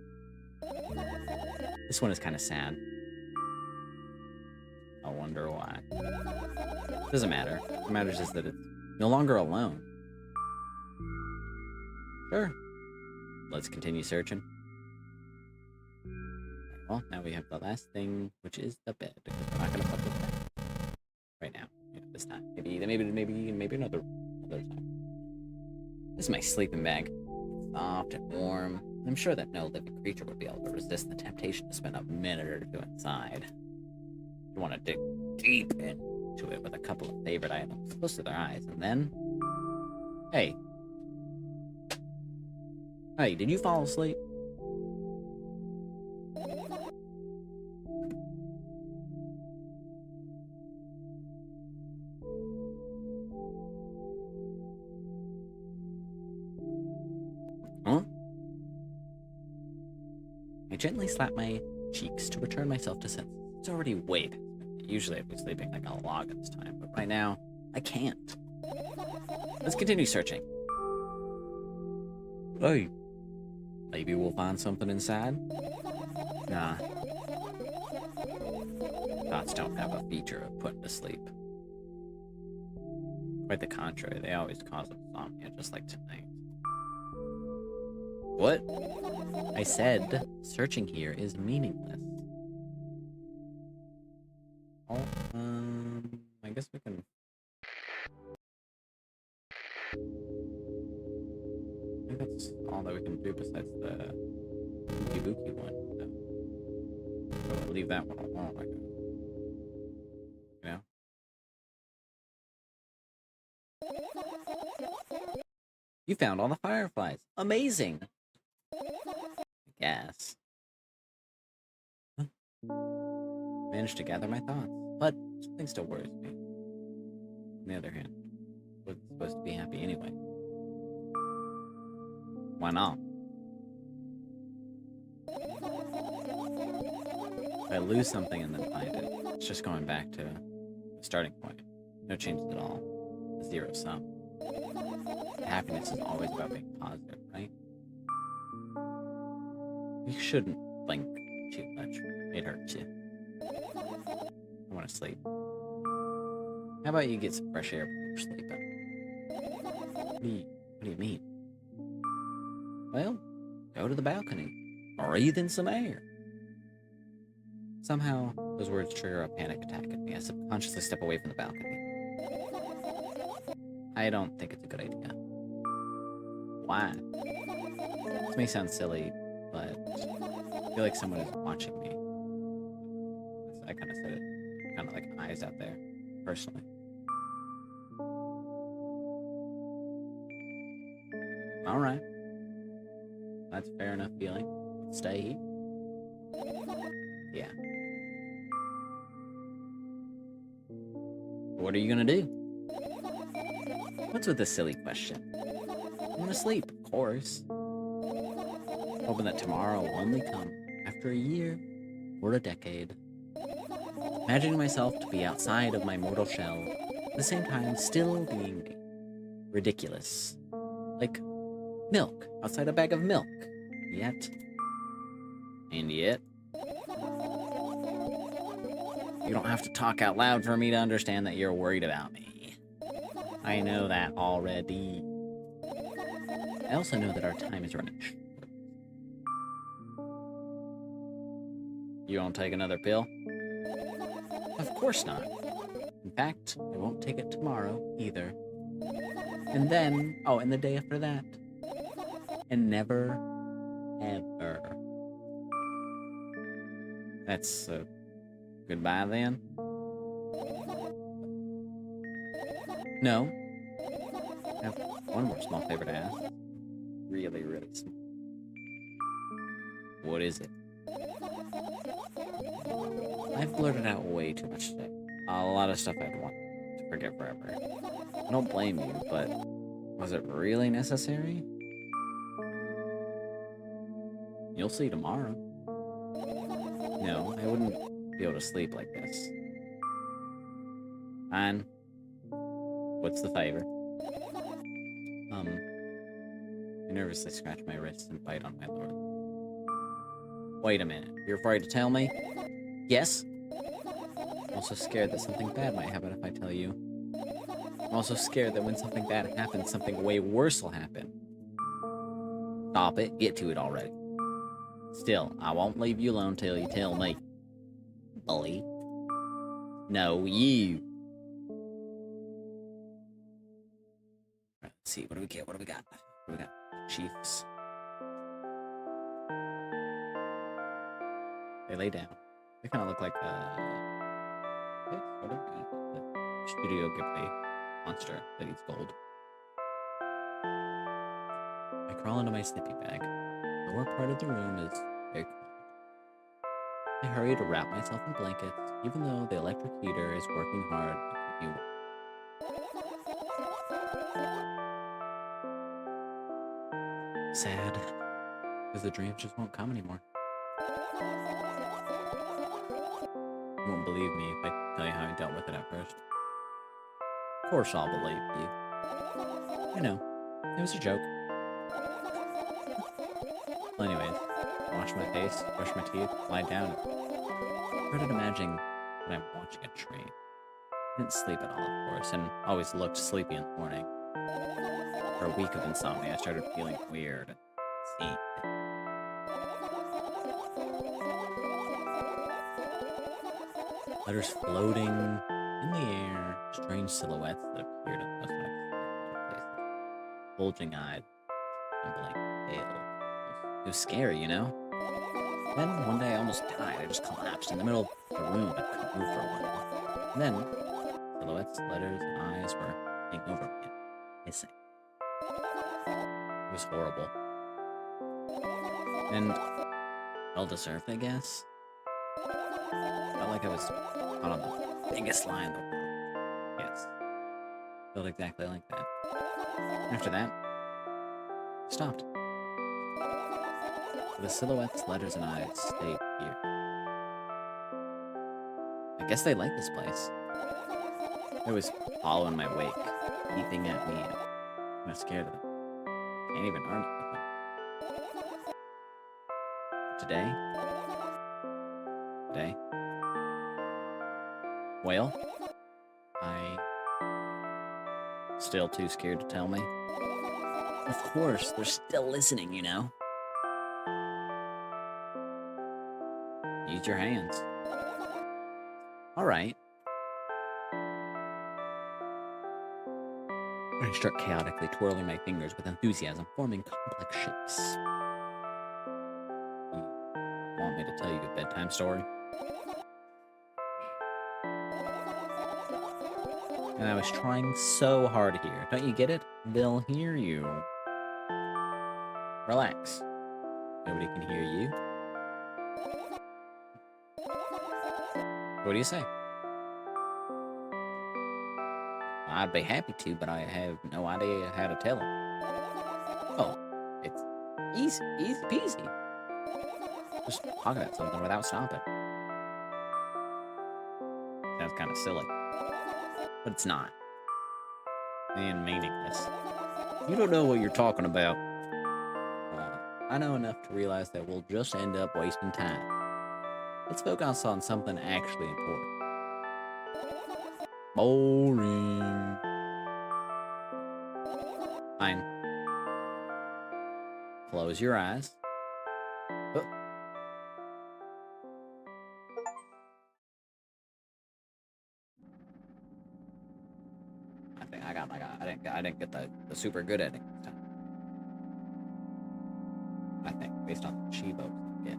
This one is kind of sad. I wonder why. Doesn't matter. What matters is that it's no longer alone. Sure. Let's continue searching. Well, now we have the last thing, which is the bed. Because we're not gonna fuck with that right now. This time. Maybe another time. This is my sleeping bag. Soft and warm. I'm sure that no living creature would be able to resist the temptation to spend a minute or two inside. You want to dig deep into it with a couple of favorite items close to their eyes, and then... Hey. Hey, did you fall asleep? Huh? I gently slap my cheeks to return myself to senses. It's already way past midnight. Usually I'd be sleeping like a log at this time, but right now, I can't. Let's continue searching. Hey, maybe we'll find something inside? Nah. Thoughts don't have a feature of putting to sleep. Quite the contrary, they always cause insomnia, just like tonight. What? I said, searching here is meaningless. Oh, I guess we can... I think that's all that we can do besides the Bookie one. So we'll leave that one alone, I guess. You know? You found all the fireflies. Amazing! I guess. Huh? Managed to gather my thoughts, but something still worries me. On the other hand, I wasn't supposed to be happy anyway. Why not? If I lose something and then find it, it's just going back to the starting point. No changes at all. A zero sum. Happiness is always about being positive, right? You shouldn't think too much. It hurts you. I want to sleep. How about you get some fresh air before you're sleeping? What do you mean? Well, go to the balcony. Breathe in some air. Somehow, those words trigger a panic attack in me. I subconsciously step away from the balcony. I don't think it's a good idea. Why? This may sound silly, but I feel like someone is watching me. I kind of said it, kind of like eyes out there, personally. All right. That's a fair enough feeling. Stay here. Yeah. What are you gonna do? What's with this silly question? I'm gonna sleep, of course. Hoping that tomorrow will only come after a year or a decade. Imagining myself to be outside of my mortal shell, at the same time still being ridiculous. Like milk outside a bag of milk. Yet. And yet. You don't have to talk out loud for me to understand that you're worried about me. I know that already. I also know that our time is running short. You won't take another pill? Of course not. In fact, I won't take it tomorrow either. And then, oh, and the day after that. And never, ever. That's goodbye then? No. I have one more small favor to ask. Really, really small. What is it? I've blurted out way too much today. A lot of stuff I'd want to forget forever. I don't blame you, but was it really necessary? You'll see tomorrow. No, I wouldn't be able to sleep like this. Fine. What's the favor? I nervously scratch my wrist and bite on my lord. Wait a minute. You're afraid to tell me? Yes? I'm also scared that something bad might happen if I tell you. I'm also scared that when something bad happens, something way worse will happen. Stop it. Get to it already. Still, I won't leave you alone till you tell me. Bully. No, you. Let's see. What do we get? What do we got? What do we got? Chiefs. They lay down. They kind of look like sort of the Studio Ghibli monster that eats gold. I crawl into my sleeping bag. The lower part of the room is very cold. I hurry to wrap myself in blankets, even though the electric heater is working hard to keep me warm. Sad, because the dreams just won't come anymore. You won't believe me if I tell you how I dealt with it at first. Of course I'll believe you. I know, it was a joke. Well, anyways, I wash my face, brush my teeth, lie down, and started imagining that I'm watching a train. I didn't sleep at all, of course, and always looked sleepy in the morning. For a week of insomnia, I started feeling weird and seen. Letters floating in the air, strange silhouettes that appeared in those unexpected places. Bulging eyed, trembling, pale. It was scary, you know? Then one day I almost died. I just collapsed in the middle of the room. I couldn't move for a while. And then silhouettes, letters, and eyes were hanging over me, hissing. It was horrible. And well-deserved, I guess. Felt like I was caught on the biggest lie in the world. Yes. Felt exactly like that. After that, I stopped. The silhouettes, letters, and eyes stayed here. I guess they like this place. I was following my wake, peeping at me. I'm not scared of them. Can't even argue with them. Today? Well, I still too scared to tell me. Of course, they're still listening, you know. Use your hands. All right. I start chaotically twirling my fingers with enthusiasm, forming complex shapes. You want me to tell you a bedtime story? And I was trying so hard here. Don't you get it? They'll hear you. Relax. Nobody can hear you. What do you say? I'd be happy to, but I have no idea how to tell them. Oh, it's easy peasy. Just talk about something without stopping. Sounds kind of silly, but it's not. And meaningless. You don't know what you're talking about. Well, I know enough to realize that we'll just end up wasting time. Let's focus on something actually important. Boring. Fine. Close your eyes. Oh. I think I didn't get the super good ending this time. I think based on the Chivo. Yeah.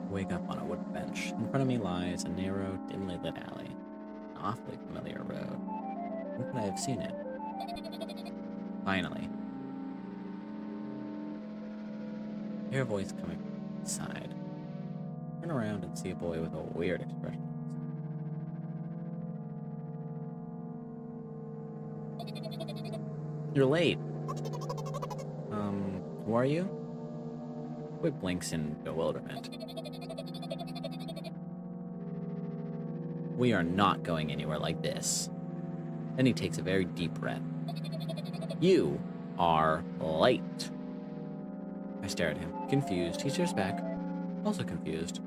Wake up on a wooden bench. In front of me lies a narrow, dimly lit alley. An awfully familiar road. Where could I have seen it? Finally. I hear a voice coming from inside. Turn around and see a boy with a weird expression. You're late. Who are you? Boy blinks in bewilderment. We are not going anywhere like this. Then he takes a very deep breath. You are late. I stare at him, confused. He stares back, also confused.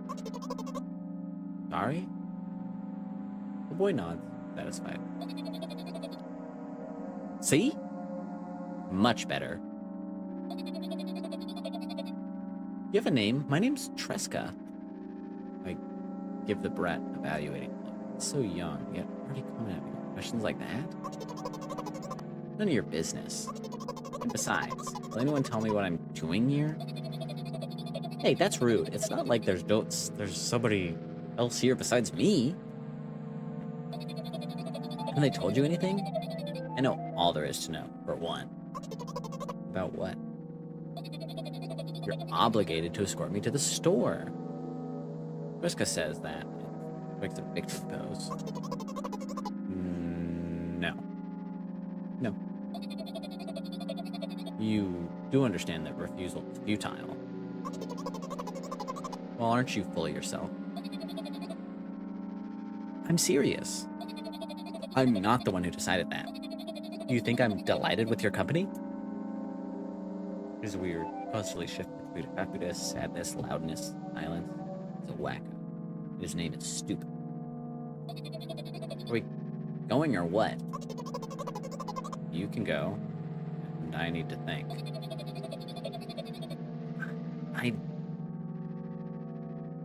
Sorry? The boy nods, satisfied. See? Much better. You have a name? My name's Tresca. I give the brat evaluating look. It's so young, yet already coming at me with questions like that? None of your business. And besides, will anyone tell me what I'm doing here? Hey, that's rude. It's not like there's somebody else here besides me. Haven't they told you anything? I know all there is to know, for one. About what? You're obligated to escort me to the store. Vriska says that. It makes a victim pose. No. No. You do understand that refusal is futile. Well, aren't you full of yourself? I'm serious. I'm not the one who decided that. Do you think I'm delighted with your company? It's weird. Constantly shift between happiness, sadness, loudness, silence. It's a wacko. His name is stupid. Are we going or what? You can go, and I need to think. I'd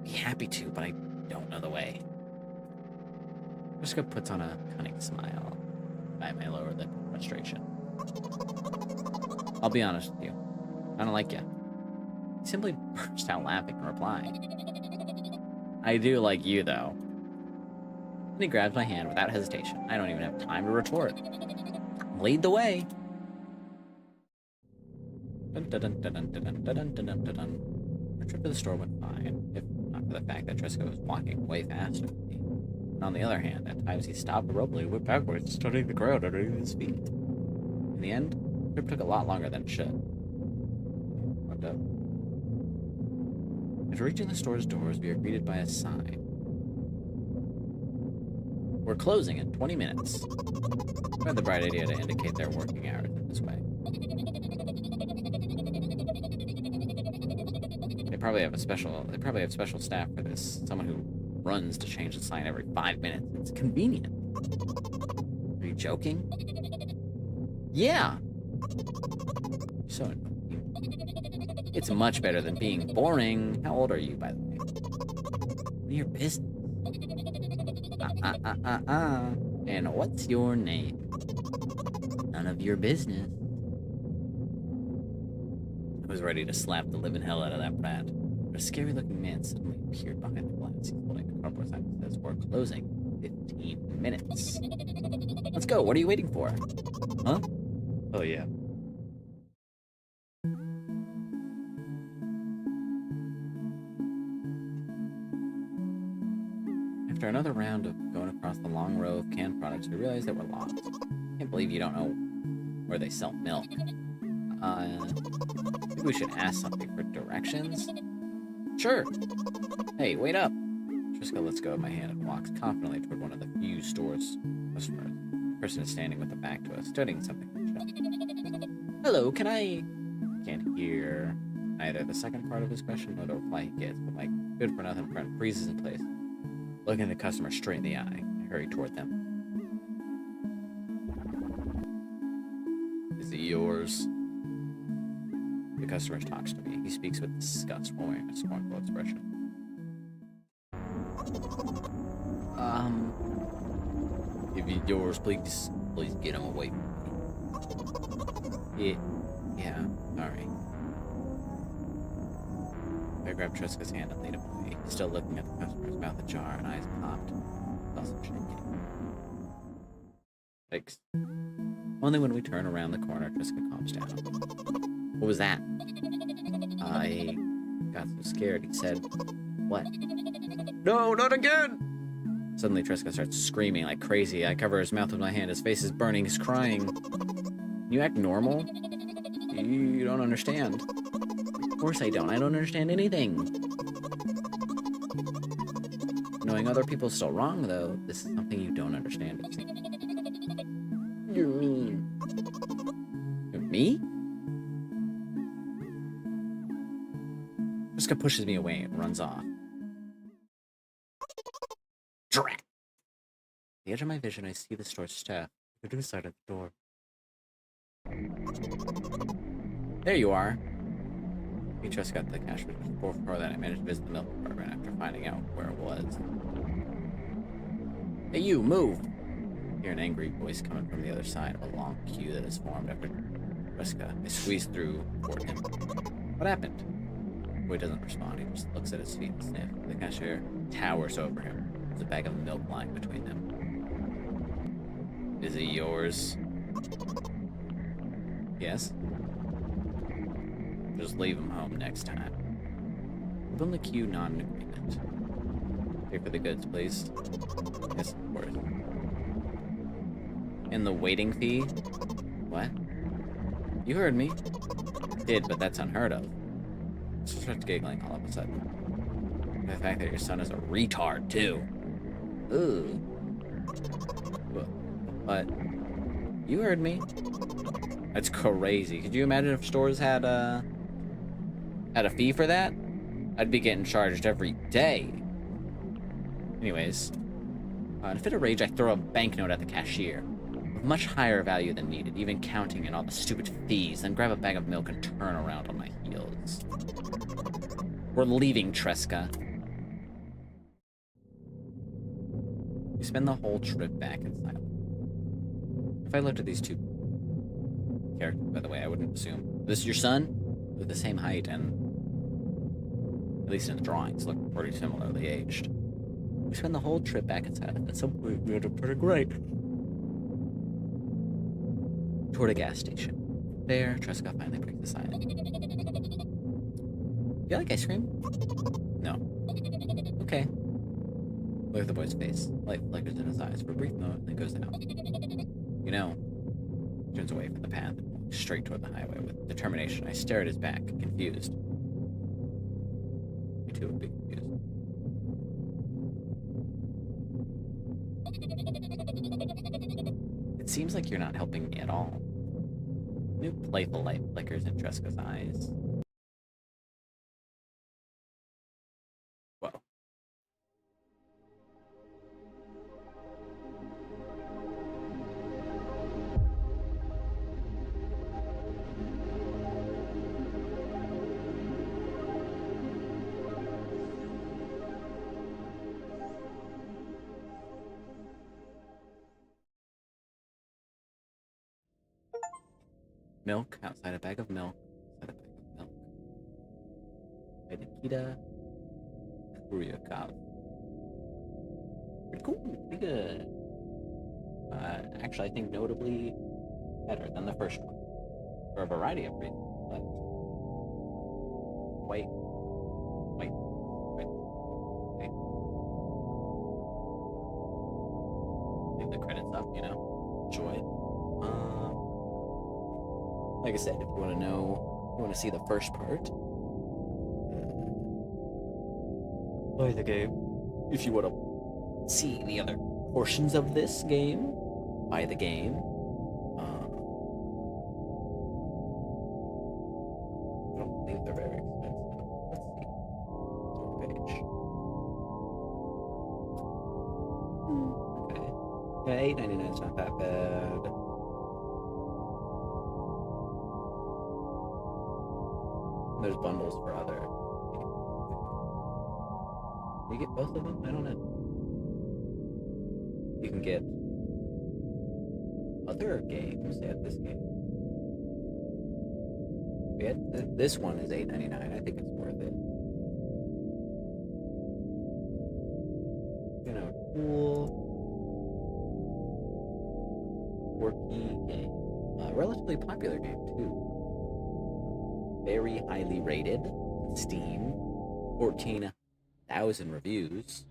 be happy to, but I don't know the way. Vriska puts on a cunning smile. I may lower lip in frustration. I'll be honest with you. I don't like you. He simply burst out laughing and replied. I do like you, though. Then he grabs my hand without hesitation. I don't even have time to retort. Lead the way. Dun, dun, dun, dun, dun, dun, dun, dun, dun, dun. Our trip to the store went fine, if not for the fact that Tresca was walking way faster than me. And on the other hand, at times he stopped abruptly, went backwards, studying the ground underneath his feet. In the end, the trip took a lot longer than it should. Fucked up. After reaching the store's doors, we are greeted by a sign. We're closing in 20 minutes. I had the bright idea to indicate their working hours in this way. They probably have special staff for this. Someone who runs to change the sign every 5 minutes. It's convenient. Are you joking? Yeah. So annoying. It's much better than being boring. How old are you, by the way? Your business. And what's your name? None of your business. I was ready to slap the living hell out of that brat. But a scary-looking man suddenly appeared behind the glass. He's holding a cardboard sign that says, "We're closing 15 minutes. Let's go. What are you waiting for? Huh? Oh, yeah. After another round of going across the long row of canned products, we realized that we're lost. Can't believe you don't know where they sell milk. Maybe we should ask something for directions? Sure. Hey, wait up. Triska lets go of my hand and walks confidently toward one of the few store's customers. The person is standing with the back to us, studying something on the shelf. Hello, can I... Can't hear either the second part of his question or the reply he gets, but my good-for-nothing friend freezes in place, looking the customer straight in the eye. I hurry toward them. Is it yours? The customer talks to me. He speaks with disgust while wearing a scornful expression. If it's yours, please get him away from me. Yeah, alright. I grabbed Triska's hand and lead him away. He's still looking at the customer's mouth ajar and eyes popped. Also shaking. Thanks. Only when we turn around the corner, Triska calms down. What was that? I got so scared. He said, "What?" No, not again! Suddenly, Triska starts screaming like crazy. I cover his mouth with my hand. His face is burning. He's crying. You act normal? You don't understand. Of course I don't. I don't understand anything. Knowing other people is still wrong, though. This is something you don't understand. You're mean. Me? Triska pushes me away and runs off. Drat! At the edge of my vision, I see the store staff. They're to the side of the door. There you are. We just got to the cash register. Before that, I managed to visit the milk department after finding out where it was. Hey, you, move! I hear an angry voice coming from the other side of a long queue that has formed after Triska. I squeeze through toward him. What happened? The boy doesn't respond. He just looks at his feet and sniffs. The cashier towers over him. There's a bag of milk lying between them. Is it yours? Yes. Just leave him home next time. People in the queue nod in agreement. Pay for the goods, please. Yes, of course. And the waiting fee? What? You heard me. I did, but that's unheard of. She starts giggling all of a sudden. The fact that your son is a retard, too. Ooh. But you heard me. That's crazy. Could you imagine if stores had a fee for that? I'd be getting charged every day. Anyways, in a fit of rage, I throw a banknote at the cashier. Of much higher value than needed, even counting in all the stupid fees, then grab a bag of milk and turn around on my heels. We're leaving, Triska. We spend the whole trip back in silence. If I looked at these two characters, by the way, I wouldn't assume. This is your son? They're the same height and, at least in the drawings, look pretty similarly aged. We spend the whole trip back in silence. At some point, we had a pretty great. Toward a gas station. There, Triska finally breaks the silence. You like ice cream? No. Okay. Look at the boy's face. Light flickers in his eyes for a brief moment, then goes out. You know, he turns away from the path and walks straight toward the highway with determination. I stare at his back, confused. Me too would be confused. It seems like you're not helping me at all. New playful light flickers in Triska's eyes. Whoa. Milk, outside a bag of milk, outside a bag of milk. By Nikita Kuryakov. Pretty cool, pretty good. Actually, I think notably better than the first one for a variety of reasons. But wait. Okay. Leave the credits up, you know. Enjoy it. Like I said, if you want to know, you want to see the first part, play the game. If you want to see the other portions of this game, buy the game. I don't believe they're very expensive. Let's see. Store page. Okay. Yeah, $8.99 is not that bad. There's bundles for other. You get both of them? I don't know. You can get other games at this game. Yeah, this one is $8.99. I think it's worth it. You know, cool, quirky game. Relatively popular game too. Very highly rated. Steam. 14,000 reviews.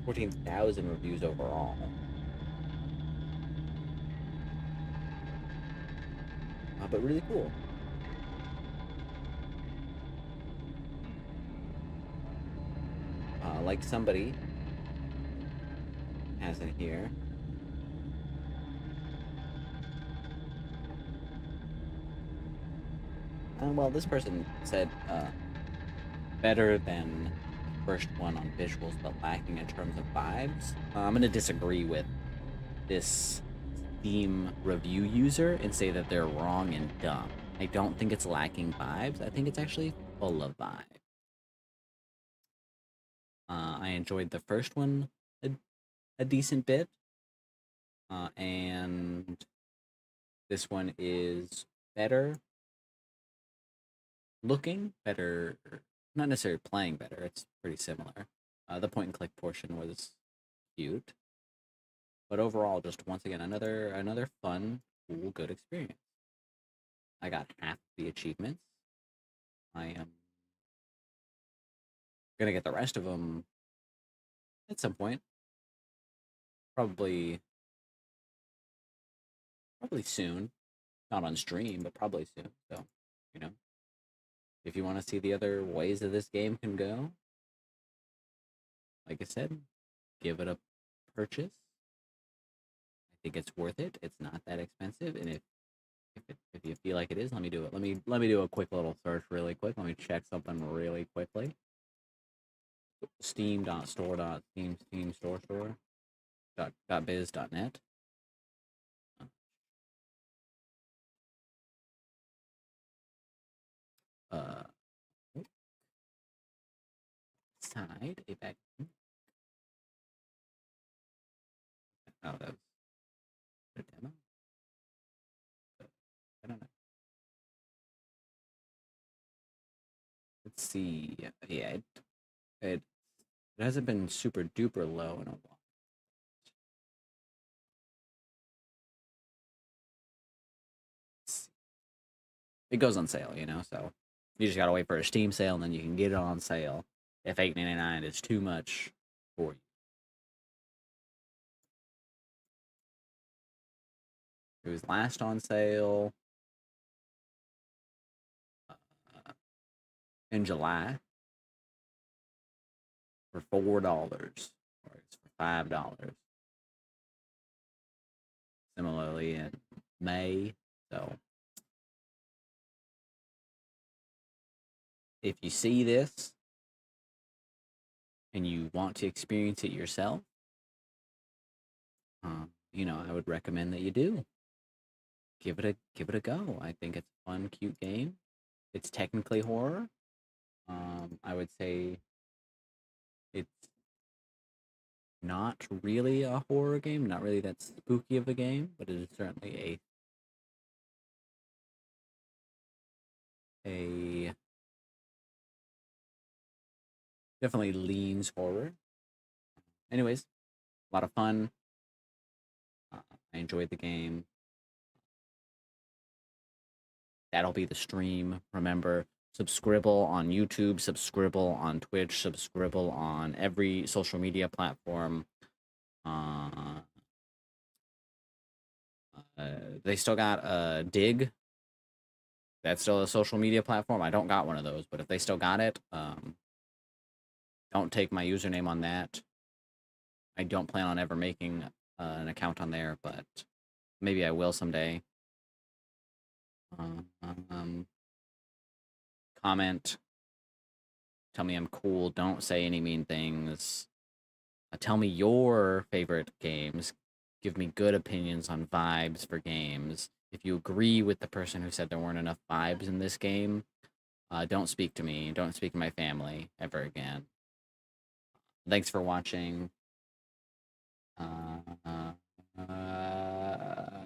14,000 reviews overall. But really cool. Like somebody has in here. Well, this person said better than the first one on visuals, but lacking in terms of vibes. I'm going to disagree with this Steam review user and say that they're wrong and dumb. I don't think it's lacking vibes. I think it's actually full of vibes. I enjoyed the first one a decent bit. And this one is better looking, better, not necessarily playing better. It's pretty similar. The point and click portion was cute. But overall, just once again, another fun, cool, good experience. I got half the achievements. I am gonna get the rest of them at some point. Probably soon. Not on stream, but probably soon. So, you know, if you want to see the other ways that this game can go, like I said, give it a purchase. I think it's worth it. It's not that expensive, and if you feel like it is, let me do it. Let me do a quick little search really quick. Let me check something really quickly. Steam store .biz.net. Side a back. Oh, that was a demo. I don't know. Let's see. Yeah, it hasn't been super duper low in a while. It goes on sale, you know, so you just gotta wait for a Steam sale and then you can get it on sale if $8.99 is too much for you. It was last on sale in July for $4, or it's for $5. Similarly in May, so if you see this and you want to experience it yourself, you know, I would recommend that you do. Give it a go. I think it's a fun, cute game. It's technically horror. I would say it's not really a horror game, not really that spooky of a game, but it is certainly a definitely leans horror. Anyways, a lot of fun. I enjoyed the game. That'll be the stream. Remember, subscribble on YouTube, subscribble on Twitch, subscribble on every social media platform. Uh, they still got Dig. That's still a social media platform. I don't got one of those, but if they still got it, don't take my username on that. I don't plan on ever making an account on there, but maybe I will someday. Comment. Tell me I'm cool. Don't say any mean things. Tell me your favorite games. Give me good opinions on vibes for games. If you agree with the person who said there weren't enough vibes in this game, don't speak to me. Don't speak to my family ever again. Thanks for watching.